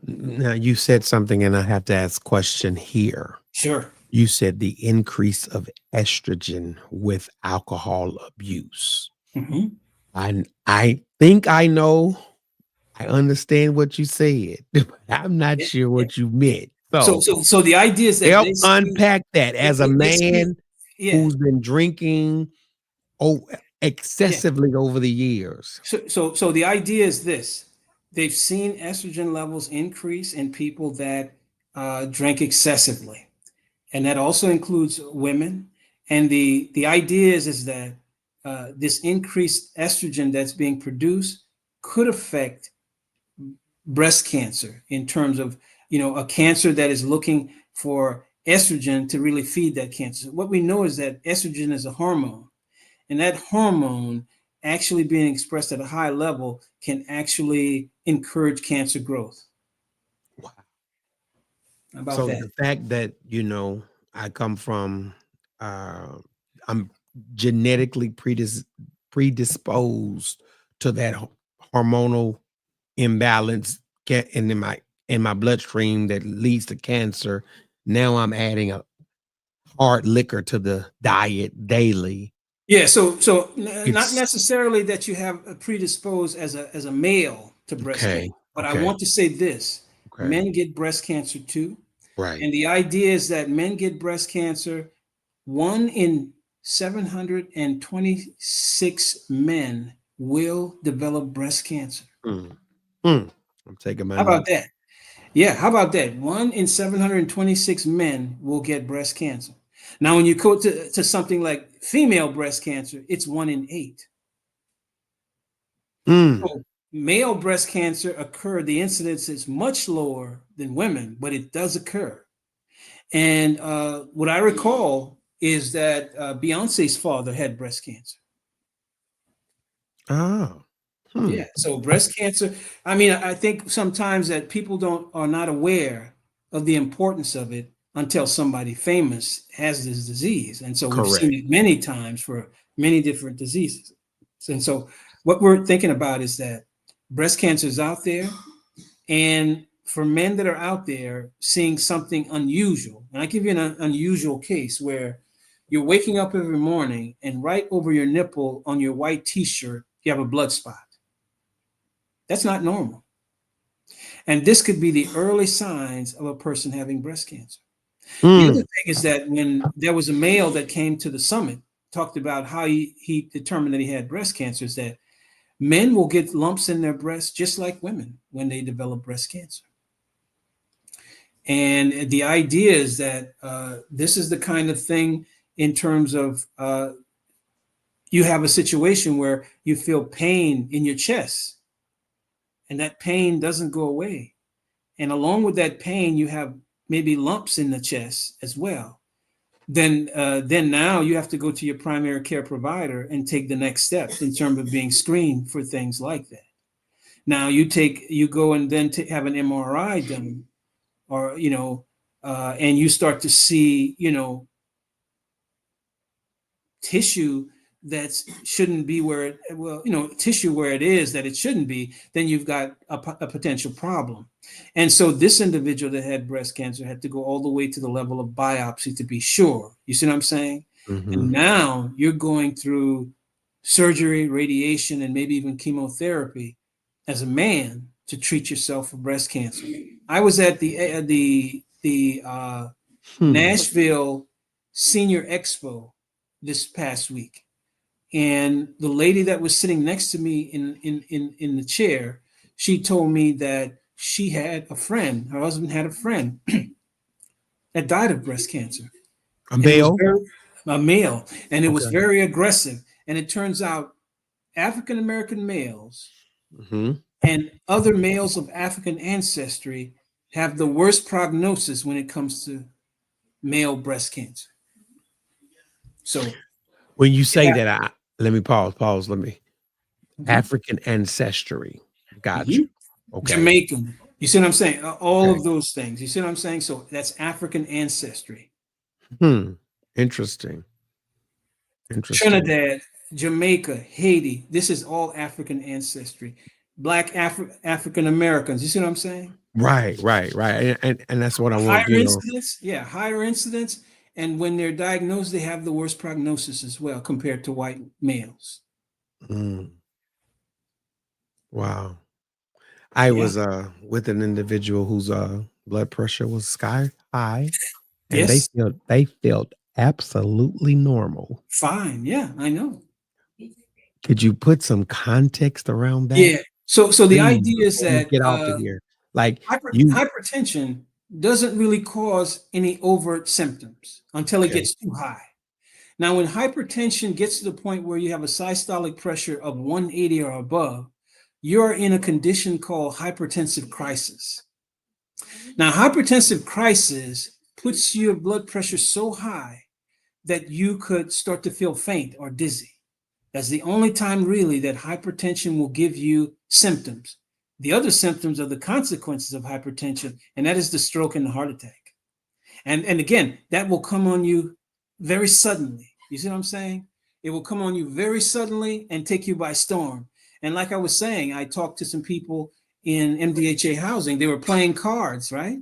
Now, you said something, and I have to ask a question here. Sure. You said the increase of estrogen with alcohol abuse. I think I know. I understand what you said, but I'm not sure what you meant. So the idea is that help unpack that as a man who's been drinking excessively over the years. So the idea is this: they've seen estrogen levels increase in people that drink excessively, and that also includes women. And the idea is that this increased estrogen that's being produced could affect breast cancer in terms of, a cancer that is looking for estrogen to really feed that cancer. What we know is that estrogen is a hormone, and that hormone actually being expressed at a high level can actually encourage cancer growth. Wow. How about So that? the fact that, I come from, I'm genetically predisposed to that hormonal imbalance in my bloodstream that leads to cancer. Now I'm adding a hard liquor to the diet daily. Yeah, so not necessarily that you have predisposed as a male to breast cancer, but I want to say this: men get breast cancer too, right? And the idea is that men get breast cancer. 1 in 726 men will develop breast cancer. I'm taking my How about notes. that? Yeah, how about that? 1 in 726 men will get breast cancer. Now, when you go to something like female breast cancer, it's 1 in 8. So male breast cancer the incidence is much lower than women, but it does occur. And what I recall is that Beyonce's father had breast cancer. Oh. Yeah, so breast cancer, I mean, I think sometimes that people are not aware of the importance of it until somebody famous has this disease. And so we've seen it many times for many different diseases. And so what we're thinking about is that breast cancer is out there, and for men that are out there seeing something unusual, and I give you an unusual case where you're waking up every morning and right over your nipple on your white t-shirt, you have a blood spot. That's not normal. And this could be the early signs of a person having breast cancer. The other thing is that when there was a male that came to the summit, talked about how he determined that he had breast cancer, is that men will get lumps in their breasts just like women when they develop breast cancer. And the idea is that this is the kind of thing in terms of you have a situation where you feel pain in your chest, and that pain doesn't go away. And along with that pain, you have maybe lumps in the chest as well. Then now you have to go to your primary care provider and take the next steps in terms of being screened for things like that. Now you go and then have an MRI done, or and you start to see tissue that shouldn't be tissue where it is that it shouldn't be, then you've got a potential problem. And so this individual that had breast cancer had to go all the way to the level of biopsy to be sure. You see what I'm saying? And now you're going through surgery, radiation, and maybe even chemotherapy as a man to treat yourself for breast cancer. I was at the Nashville Senior Expo this past week, and the lady that was sitting next to me in the chair, she told me that she had a friend, her husband had a friend that died of breast cancer. A male? A male, and it was very aggressive. And it turns out African American males and other males of African ancestry have the worst prognosis when it comes to male breast cancer. So when you say that, let me pause. Let me. African ancestry. Gotcha. Okay. Jamaican. You see what I'm saying? All of those things. You see what I'm saying? So that's African ancestry. Interesting. Trinidad, Jamaica, Haiti. This is all African ancestry. Black African Americans. You see what I'm saying? Right. And that's what I want. Higher incidence. Yeah, higher incidence. And when they're diagnosed, they have the worst prognosis as well compared to white males. Wow. I was with an individual whose blood pressure was sky high, and they felt absolutely normal. Fine. Yeah, I know. Could you put some context around that? Yeah. So the Please, idea is before we that get off of here. Like you hypertension doesn't really cause any overt symptoms until it okay. gets too high. Now, when hypertension gets to the point where you have a systolic pressure of 180 or above, you're in a condition called hypertensive crisis. Now, hypertensive crisis puts your blood pressure so high that you could start to feel faint or dizzy. That's the only time really that hypertension will give you symptoms. The other symptoms are the consequences of hypertension, and that is the stroke and the heart attack. And again, that will come on you very suddenly. You see what I'm saying? It will come on you very suddenly and take you by storm. And like I was saying, I talked to some people in MDHA housing. They were playing cards, right?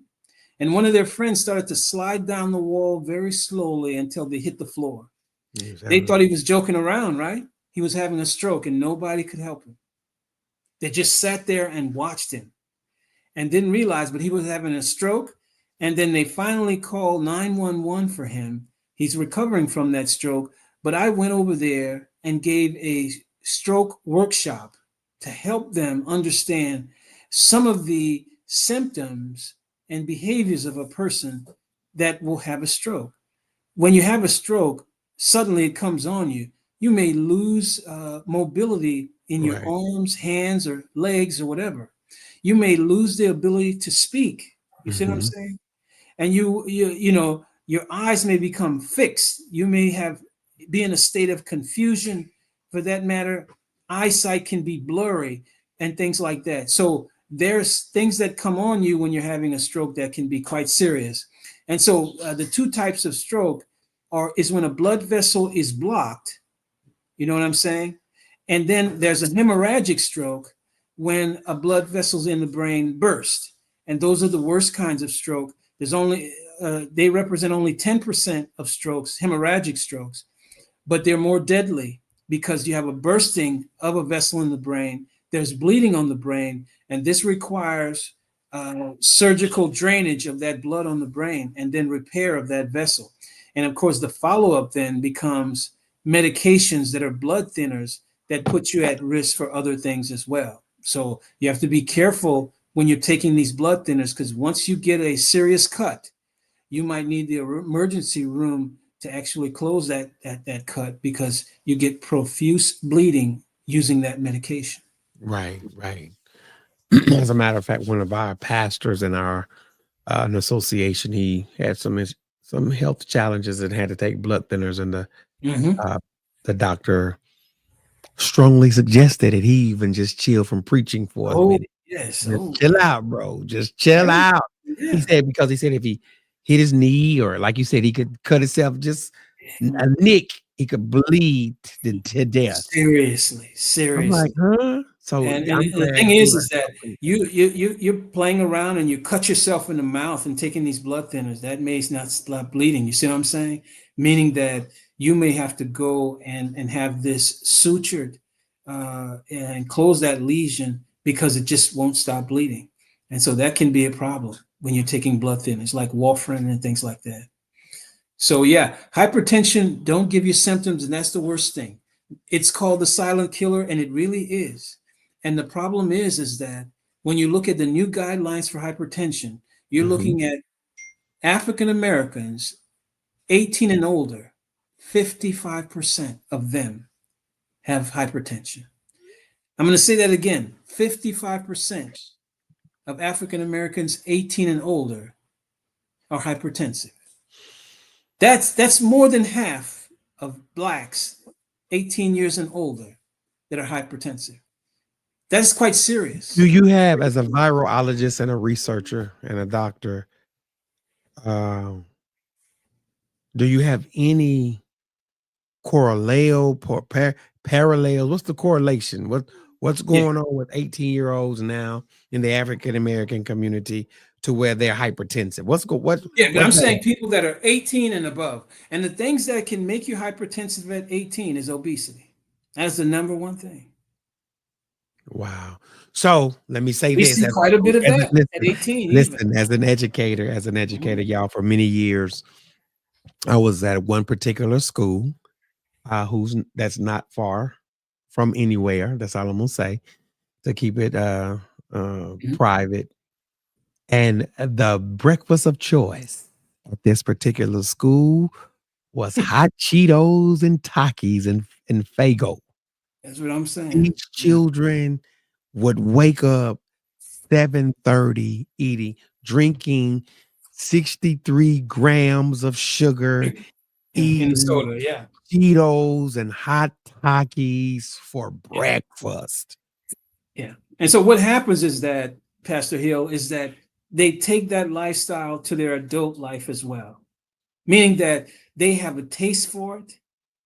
And one of their friends started to slide down the wall very slowly until they hit the floor. They thought he was joking around, right? He was having a stroke and nobody could help him. They just sat there and watched him and didn't realize, but he was having a stroke. And then they finally called 911 for him. He's recovering from that stroke. But I went over there and gave a stroke workshop to help them understand some of the symptoms and behaviors of a person that will have a stroke. When you have a stroke, suddenly it comes on you. You may lose mobility in your arms, hands, or legs, or whatever. You may lose the ability to speak. You see what I'm saying? And you know, your eyes may become fixed. You may be in a state of confusion. For that matter, eyesight can be blurry and things like that. So there's things that come on you when you're having a stroke that can be quite serious. And so the two types of stroke is when a blood vessel is blocked. You know what I'm saying? And then there's a hemorrhagic stroke when a blood vessels in the brain burst. And those are the worst kinds of stroke. There's only, they represent only 10% of strokes, hemorrhagic strokes, but they're more deadly because you have a bursting of a vessel in the brain. There's bleeding on the brain, and this requires surgical drainage of that blood on the brain and then repair of that vessel. And of course, the follow-up then becomes medications that are blood thinners that put you at risk for other things as well. So you have to be careful when you're taking these blood thinners, because once you get a serious cut, you might need the emergency room to actually close that cut because you get profuse bleeding using that medication. Right. As a matter of fact, one of our pastors in our an association, he had some health challenges and had to take blood thinners, and the doctor strongly suggested it. He even just chilled from preaching for a minute. Yes. Just chill out, bro. Just chill out. Yeah. He said, because he said if he hit his knee, or like you said, he could cut himself just a nick, he could bleed to death. Seriously. I'm like, huh? So and the thing is that you're playing around and you cut yourself in the mouth and taking these blood thinners. That may not stop bleeding. You see what I'm saying? Meaning that you may have to go and have this sutured and close that lesion because it just won't stop bleeding. And so that can be a problem when you're taking blood thinners like warfarin and things like that. So yeah, hypertension don't give you symptoms, and that's the worst thing. It's called the silent killer, and it really is. And the problem is that when you look at the new guidelines for hypertension, you're looking at African Americans 18 and older, 55% of them have hypertension. I'm going to say that again. 55% of African Americans 18 and older are hypertensive. That's more than half of Blacks 18 years and older that are hypertensive. That's quite serious. Do you have, as a virologist and a researcher and a doctor, do you have any parallels? What's the correlation? What's going on with 18-year-olds now in the African American community to where they're hypertensive? But I'm saying people that are 18 and above. And the things that can make you hypertensive at 18 is obesity. That's the number one thing. Wow. So let me say this. We see quite a bit of that at 18. Listen, as an educator, y'all, for many years, I was at one particular school, that's not far from anywhere. That's all I'm gonna say to keep it private. And the breakfast of choice at this particular school was hot Cheetos and Takis and Fago. That's what I'm saying. These children would wake up 7:30 drinking 63 grams of sugar, In the eating soda, yeah. Cheetos and hot Takis for breakfast. Yeah. And so what happens is that, Pastor Hill, is that they take that lifestyle to their adult life as well, meaning that they have a taste for it,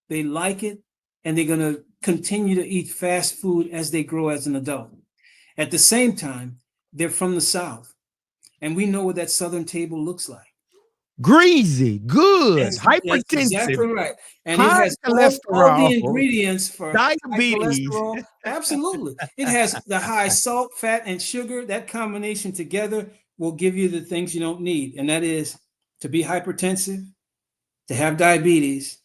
they like it, and they're going to continue to eat fast food as they grow as an adult. At the same time, they're from the South, and we know what that Southern table looks like. Greasy, good, That's hypertensive, exactly right. And high it has all the ingredients for diabetes. high cholesterol. Absolutely. It has the high salt, fat, and sugar. That combination together will give you the things you don't need. And that is to be hypertensive, to have diabetes,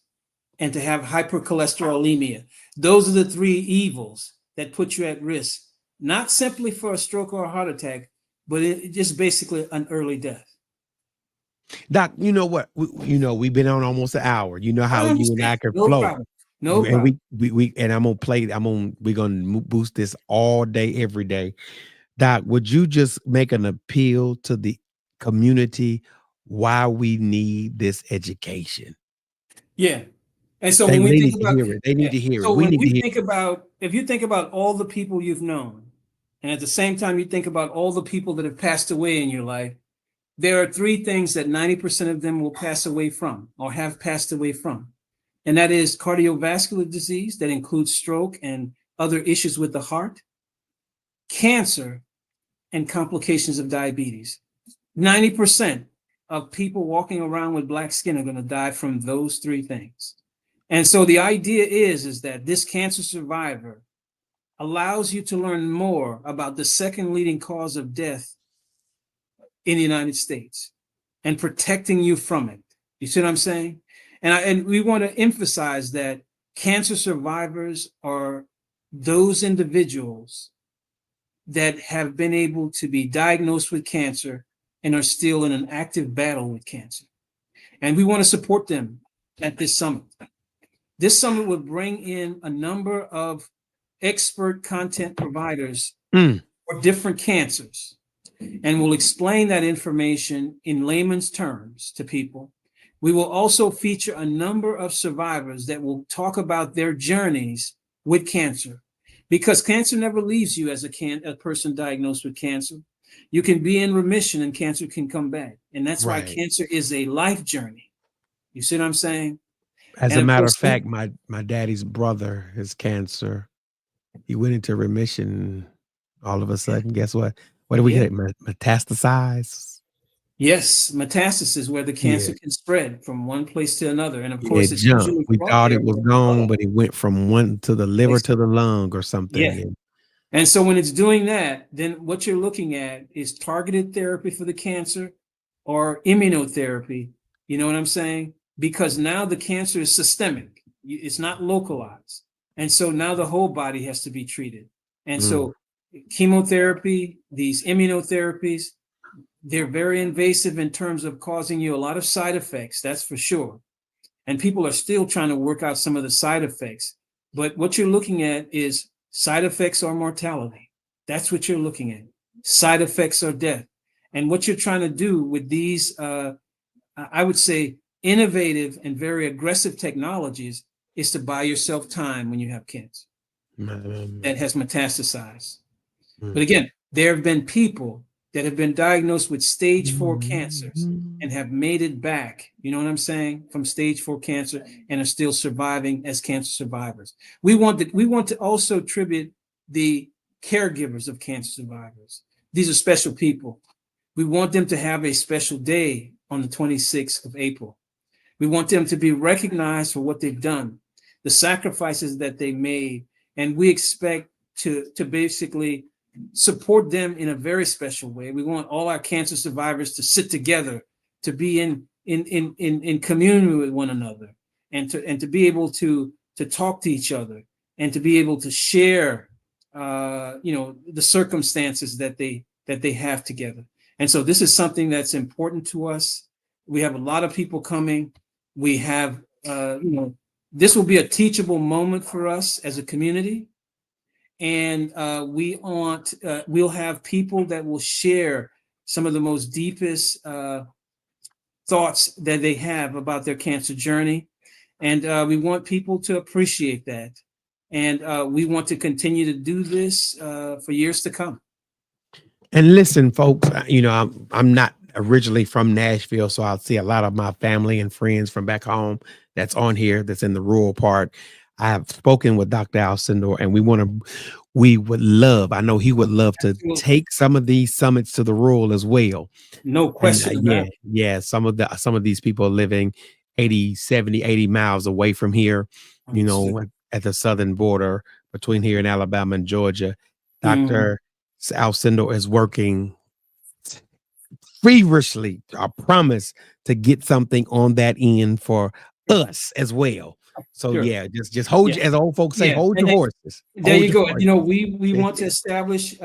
and to have hypercholesterolemia. Those are the three evils that put you at risk, not simply for a stroke or a heart attack, but it just basically an early death. Doc, you know what? We've been on almost an hour. You know how you and I can flow. Problem. No and problem. And I'm gonna play. We're gonna boost this all day, every day. Doc, would you just make an appeal to the community why we need this education? Yeah. And so when we think about it, they need to hear it. So when we think about, if you think about all the people you've known, and at the same time you think about all the people that have passed away in your life, there are three things that 90% of them will pass away from or have passed away from. And that is cardiovascular disease, that includes stroke and other issues with the heart, cancer, and complications of diabetes. 90% of people walking around with black skin are going to die from those three things. And so the idea is that this cancer survivor allows you to learn more about the second leading cause of death in the United States and protecting you from it. You see what I'm saying? And we want to emphasize that cancer survivors are those individuals that have been able to be diagnosed with cancer and are still in an active battle with cancer. And we want to support them at this summit. This summit will bring in a number of expert content providers for different cancers, and we'll explain that information in layman's terms to people. We will also feature a number of survivors that will talk about their journeys with cancer, because cancer never leaves you as a person diagnosed with cancer. You can be in remission and cancer can come back. And that's why cancer is a life journey. You see what I'm saying? As a matter of fact, my daddy's brother, his cancer, he went into remission. All of a sudden, guess what? What do we get? Metastasize? Yes, metastasis, where the cancer can spread from one place to another. And of course, it's usually we thought it was gone, but it went from one to the liver to the lung or something. Yeah. And so when it's doing that, then what you're looking at is targeted therapy for the cancer or immunotherapy. You know what I'm saying? Because now the cancer is systemic. It's not localized. And so now the whole body has to be treated. And so chemotherapy, these immunotherapies, they're very invasive in terms of causing you a lot of side effects, that's for sure. And people are still trying to work out some of the side effects. But what you're looking at is side effects or mortality. That's what you're looking at. Side effects or death. And what you're trying to do with these, I would say, innovative and very aggressive technologies is to buy yourself time when you have cancer that has metastasized. But again, there have been people that have been diagnosed with stage 4 cancers and have made it back, you know what I'm saying, from stage 4 cancer and are still surviving as cancer survivors. We want to also tribute the caregivers of cancer survivors. These are special people. We want them to have a special day on the 26th of April. We want them to be recognized for what they've done, the sacrifices that they made, and we expect to basically support them in a very special way. We want all our cancer survivors to sit together, to be in in community with one another, and to be able to talk to each other, and to be able to share the circumstances that they have together. And so this is something that's important to us. We have a lot of people coming. We have this will be a teachable moment for us as a community. And we'll have people that will share some of the most deepest thoughts that they have about their cancer journey. And we want people to appreciate that. And we want to continue to do this for years to come. And listen, folks, I'm not originally from Nashville, so I'll see a lot of my family and friends from back home that's on here, that's in the rural part. I have spoken with Dr. Alcendor, and we would love, I know he would love to take some of these summits to the rural as well. No question. And, yeah. Some of these people are living 80, 70, 80 miles away from here, at the southern border between here and Alabama and Georgia. Dr. Alcendor is working feverishly, I promise, to get something on that end for us as well. So sure. Just hold, as old folks say, hold your horses. There you go. We want to establish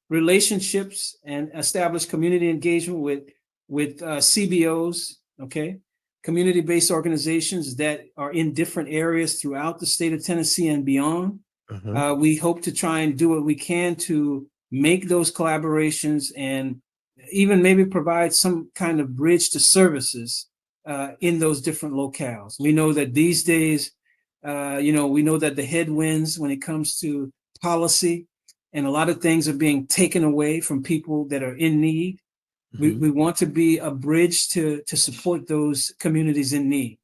relationships and establish community engagement with CBOs, okay, community-based organizations that are in different areas throughout the state of Tennessee and beyond. We hope to try and do what we can to make those collaborations and even maybe provide some kind of bridge to services in those different locales. We know that these days, we know that the headwinds when it comes to policy and a lot of things are being taken away from people that are in need. We want to be a bridge to support those communities in need.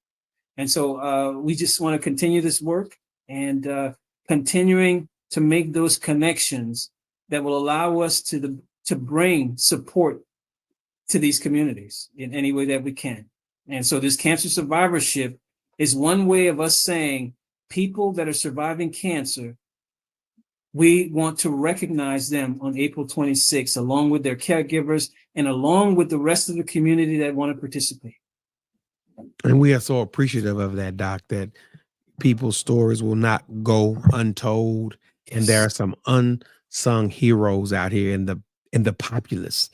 And so we just want to continue this work and continuing to make those connections that will allow us to bring support to these communities in any way that we can. And so this cancer survivorship is one way of us saying people that are surviving cancer, we want to recognize them on April 26th, along with their caregivers and along with the rest of the community that want to participate. And we are so appreciative of that, Doc, that people's stories will not go untold. Yes. And there are some unsung heroes out here in the populace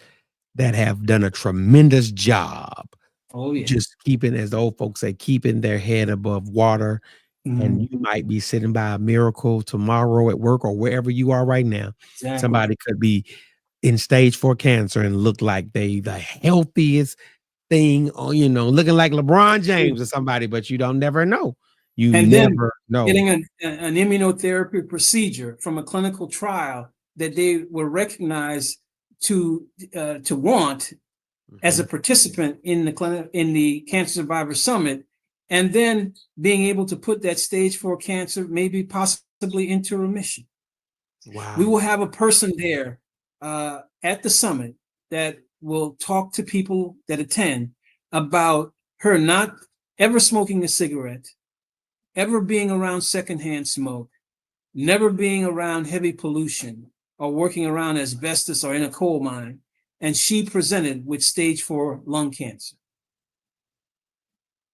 that have done a tremendous job. Oh, yeah. Just keeping, as the old folks say, keeping their head above water. And you might be sitting by a miracle tomorrow at work or wherever you are right now. Exactly. Somebody could be in stage 4 cancer and look like they the healthiest thing, or looking like LeBron James or somebody, but you don't never know. You never know. Getting an immunotherapy procedure from a clinical trial that they were recognized to want as a participant in the Cancer Survivor Summit, and then being able to put that stage 4 cancer maybe possibly into remission. Wow. We will have a person there at the summit that will talk to people that attend about her not ever smoking a cigarette, ever being around secondhand smoke, never being around heavy pollution or working around asbestos or in a coal mine. And she presented with stage 4 lung cancer.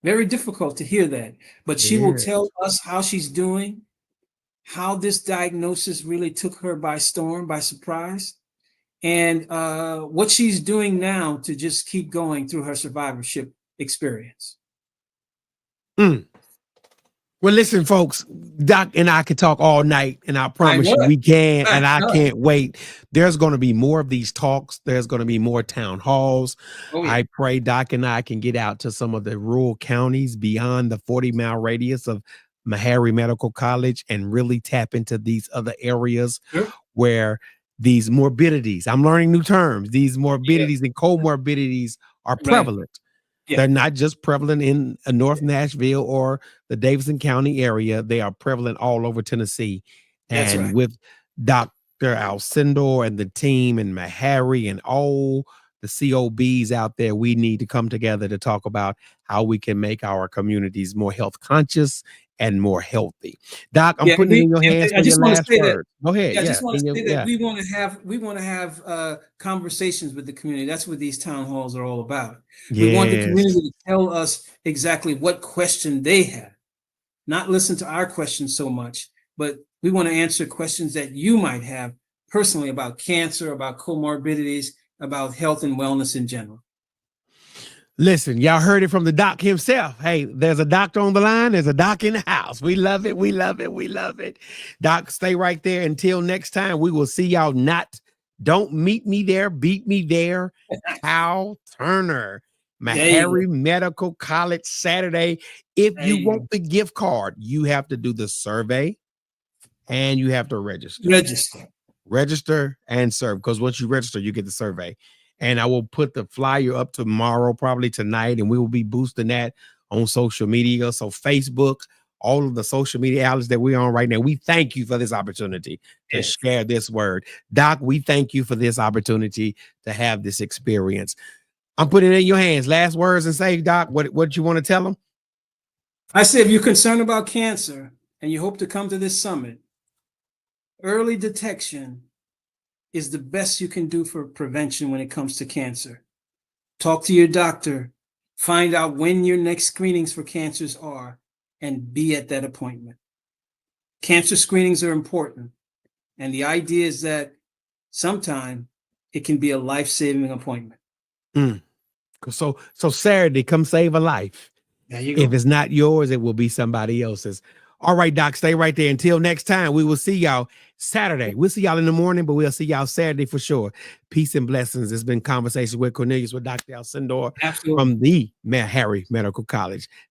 Very difficult to hear that, but she will tell us how she's doing, how this diagnosis really took her by storm, by surprise, and what she's doing now to just keep going through her survivorship experience. Well, listen, folks, Doc and I could talk all night, and I promise you we can, and I can't wait. There's going to be more of these talks. There's going to be more town halls. Oh, yeah. I pray Doc and I can get out to some of the rural counties beyond the 40-mile radius of MEHARRY Medical College and really tap into these other areas where these morbidities, I'm learning new terms, these morbidities and comorbidities are prevalent. Yeah. They're not just prevalent in North Nashville or the Davidson County area. They are prevalent all over Tennessee. And with Dr. Alcendor and the team and MEHARRY and all the COBs out there, we need to come together to talk about how we can make our communities more health conscious and more healthy. Doc, I'm putting it in your hands for your last word. Go ahead. I just want to say that we want to have conversations with the community. That's what these town halls are all about. We want the community to tell us exactly what question they have, not listen to our questions so much, but we want to answer questions that you might have personally about cancer, about comorbidities, about health and wellness in general. Listen, y'all heard it from the doc himself. Hey, there's a doctor on the line. There's a doc in the house. We love it. We love it. We love it. Doc, stay right there. Until next time, we will see y'all. Don't meet me there. Beat me there. Hal Turner, MEHARRY Medical College Saturday. If you want the gift card, you have to do the survey and you have to register and serve, because once you register, you get the survey. And I will put the flyer up tomorrow, probably tonight, and we will be boosting that on social media. So Facebook, all of the social media outlets that we're on right now. We thank you for this opportunity to share this word. Doc, we thank you for this opportunity to have this experience. I'm putting it in your hands. Last words and say, Doc, what you want to tell them? I say, if you're concerned about cancer and you hope to come to this summit, early detection is the best you can do for prevention when it comes to cancer. Talk to your doctor, find out when your next screenings for cancers are, and be at that appointment. Cancer screenings are important. And the idea is that sometime it can be a life-saving appointment. So Saturday, come save a life. There you go. If it's not yours, it will be somebody else's. All right, Doc, stay right there. Until next time, we will see y'all Saturday. We'll see y'all in the morning, but we'll see y'all Saturday for sure. Peace and blessings. It's been Conversations with Cornelius with Dr. Alcendor from the MEHARRY Medical College.